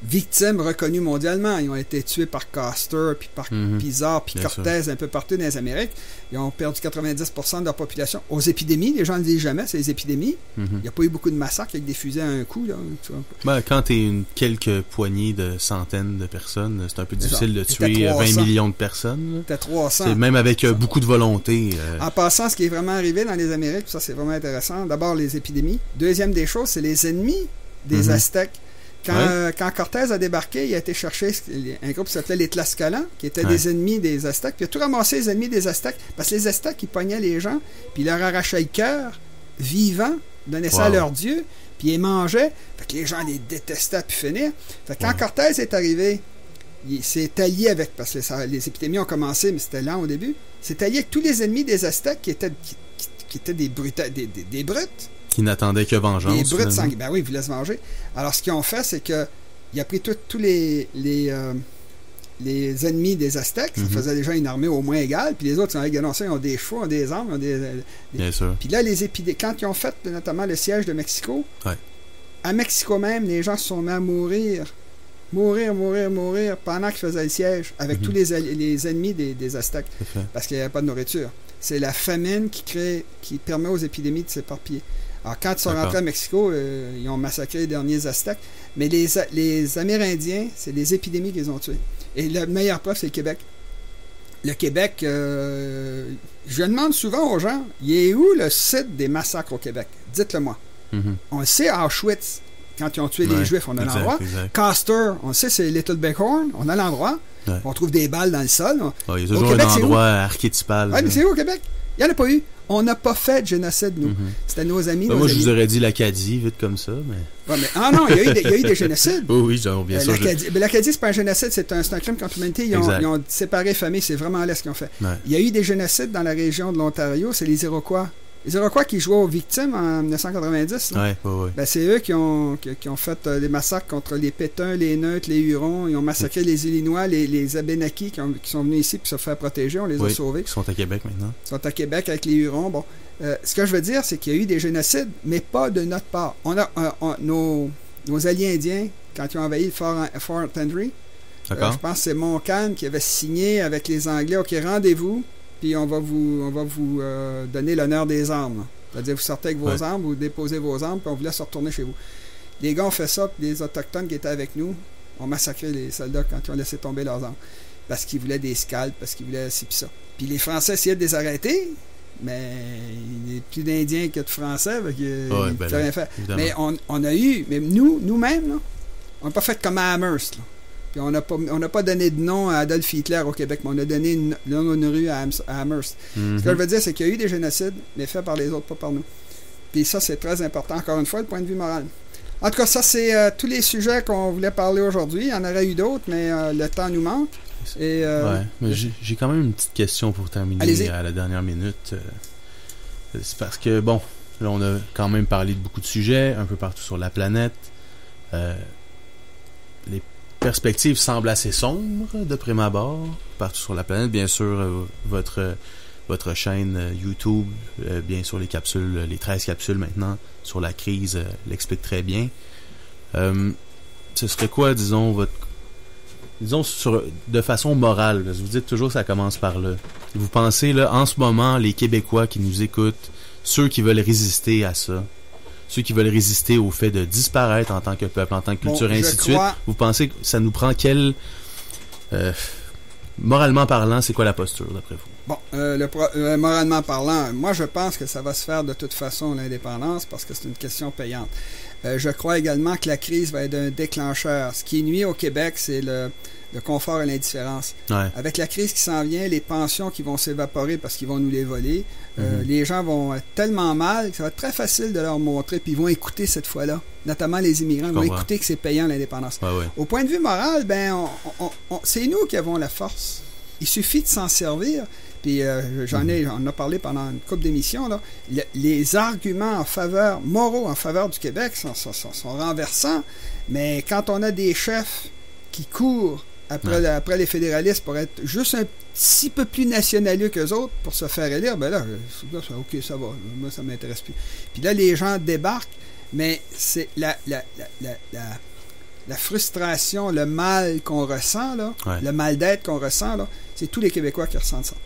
victimes reconnues mondialement. Ils ont été tués par Custer, puis par Pizarro, puis Cortés, un peu partout dans les Amériques. Ils ont perdu 90% de leur population aux épidémies. Les gens ne le disent jamais, c'est les épidémies. Il n'y a pas eu beaucoup de massacres avec des fusées à un coup. Là, quand tu es quelques poignées de centaines de personnes, c'est un peu difficile de tuer 20 millions de personnes. T'as 300. C'est même avec beaucoup de volonté. En passant, ce qui est vraiment arrivé dans les Amériques, ça c'est vraiment intéressant. D'abord, les épidémies. Deuxième des choses, c'est les ennemis des Aztèques. Quand Cortés a débarqué, il a été chercher un groupe qui s'appelait les Tlaxcalans, qui étaient des ennemis des Aztèques. Puis il a tout ramassé les ennemis des Aztèques, parce que les Aztèques, ils pognaient les gens, puis ils leur arrachaient le cœur, vivant, donnaient ça à leur dieu, puis ils les mangeaient. Fait que les gens les détestaient à pu finir. Fait que quand Cortés est arrivé, il s'est allié avec, parce que les épidémies ont commencé, mais c'était lent au début, il s'est allié avec tous les ennemis des Aztèques qui étaient des brutes. Qui n'attendaient que vengeance. Les brutes sanguines. Ben oui, ils voulaient se venger. Alors, ce qu'ils ont fait, c'est qu'il a pris tous les ennemis des Aztèques. Ça faisait déjà une armée au moins égale. Puis les autres, ils ont des chevaux, ils ont des armes. Bien sûr. Puis là, quand ils ont fait notamment le siège de Mexico, à Mexico même, les gens se sont mis à mourir pendant qu'ils faisaient le siège avec tous les ennemis des Aztèques. Parce qu'il n'y avait pas de nourriture. C'est la famine qui permet aux épidémies de s'éparpiller. Alors, quand ils sont rentrés à Mexico, ils ont massacré les derniers Aztèques. Mais les Amérindiens, c'est les épidémies qu'ils ont tués. Et la meilleure preuve, c'est le Québec. Le Québec, je demande souvent aux gens, il est où le site des massacres au Québec? Dites-le-moi. On le sait, à Auschwitz, quand ils ont tué les Juifs, on a l'endroit. Custer, on le sait, c'est Little Bighorn, on a l'endroit. On trouve des balles dans le sol. Il y a toujours un endroit archétypal. Oui, mais c'est où au Québec? Il n'y en a pas eu. On n'a pas fait de génocide, nous. C'était nos amis. Moi, je vous aurais dit l'Acadie, vite comme ça. Mais... non, il y a eu des génocides. Oui, bien sûr. L'Acadie, c'est pas un génocide, c'est un crime contre l'humanité. Ils ont séparé familles, c'est vraiment là ce qu'ils ont fait. Il y a eu des génocides dans la région de l'Ontario, c'est les Iroquois. Les Iroquois qui jouaient aux victimes en 1990, ouais. Ben, c'est eux qui ont fait des massacres contre les Pétuns, les Neutres, les Hurons. Ils ont massacré les Illinois, les Abénaquis qui sont venus ici pour se faire protéger. On les a sauvés. Ils sont à Québec maintenant. Ils sont à Québec avec les Hurons. Bon, ce que je veux dire, c'est qu'il y a eu des génocides, mais pas de notre part. Nos alliés indiens, quand ils ont envahi le Fort Henry, je pense que c'est Montcalm qui avait signé avec les Anglais, OK, rendez-vous, puis on va vous donner l'honneur des armes. C'est-à-dire, vous sortez avec vos armes, vous déposez vos armes, puis on vous laisse retourner chez vous. Les gars ont fait ça, puis les Autochtones qui étaient avec nous ont massacré les soldats quand ils ont laissé tomber leurs armes. Parce qu'ils voulaient des scalps, parce qu'ils voulaient ci pis ça. Puis les Français essayaient de les arrêter, mais il y a plus d'Indiens que de Français, donc ils ne pouvaient rien faire. Évidemment. Mais on a eu, mais nous-mêmes, là, on n'a pas fait comme à Amherst, là. Puis on n'a pas donné de nom à Adolf Hitler au Québec, mais on a donné le nom d'une rue à Amherst. Ce que je veux dire, c'est qu'il y a eu des génocides, mais faits par les autres, pas par nous. Puis ça, c'est très important, encore une fois, le point de vue moral. En tout cas, ça, c'est tous les sujets qu'on voulait parler aujourd'hui. Il y en aurait eu d'autres, mais le temps nous manque. Et, mais j'ai quand même une petite question pour terminer à la dernière minute. C'est parce que, bon, là, on a quand même parlé de beaucoup de sujets, un peu partout sur la planète. Les perspectives semblent assez sombres, de prime abord, partout sur la planète. Bien sûr, votre chaîne YouTube, bien sûr, les capsules, les 13 capsules maintenant sur la crise l'expliquent très bien. Ce serait quoi, disons, de façon morale, là, vous dites toujours que ça commence par là. Vous pensez, là, en ce moment, les Québécois qui nous écoutent, ceux qui veulent résister à ça, ceux qui veulent résister au fait de disparaître en tant que peuple, en tant que culture, et ainsi de suite, vous pensez que ça nous prend quel... moralement parlant, c'est quoi la posture, d'après vous? Bon, moralement parlant, moi, je pense que ça va se faire de toute façon, l'indépendance, parce que c'est une question payante. Je crois également que la crise va être un déclencheur. Ce qui nuit au Québec, c'est le confort et l'indifférence. Ouais. Avec la crise qui s'en vient, les pensions qui vont s'évaporer parce qu'ils vont nous les voler, les gens vont être tellement mal que ça va être très facile de leur montrer, puis ils vont écouter cette fois-là. Notamment les immigrants, ils vont écouter que c'est payant l'indépendance. Ouais. Au point de vue moral, c'est nous qui avons la force. Il suffit de s'en servir. Puis on en a parlé pendant une couple d'émissions, là. Les arguments moraux en faveur du Québec sont renversants, mais quand on a des chefs qui courent après les fédéralistes pour être juste un petit peu plus nationaleux qu'eux autres pour se faire élire, ben là, ok, ça va, moi ça m'intéresse plus. Puis là, les gens débarquent, mais c'est la frustration, le mal qu'on ressent, là, le mal d'être qu'on ressent, là, c'est tous les Québécois qui ressentent ça.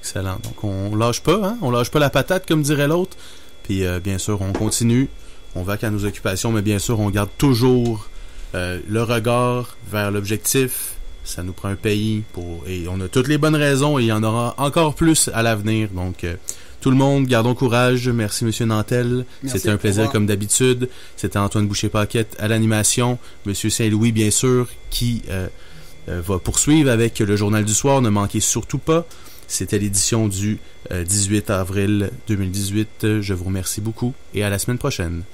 Excellent. Donc, on lâche pas, hein? On lâche pas la patate, comme dirait l'autre. Puis, bien sûr, on continue. On va qu'à nos occupations, mais bien sûr, on garde toujours le regard vers l'objectif. Ça nous prend un pays et on a toutes les bonnes raisons et il y en aura encore plus à l'avenir. Donc, tout le monde, gardons courage. Merci, M. Nantel. C'était un plaisir comme d'habitude. C'était Antoine Boucher-Paquette à l'animation. M. Saint-Louis, bien sûr, qui va poursuivre avec le Journal du Soir. Ne manquez surtout pas. C'était l'édition du 18 avril 2018. Je vous remercie beaucoup et à la semaine prochaine.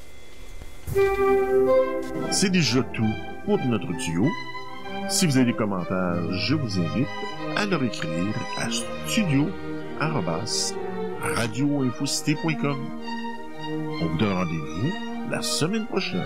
C'est déjà tout pour notre duo. Si vous avez des commentaires, je vous invite à leur écrire à studio@radioinfocité.com. On vous donne rendez-vous la semaine prochaine.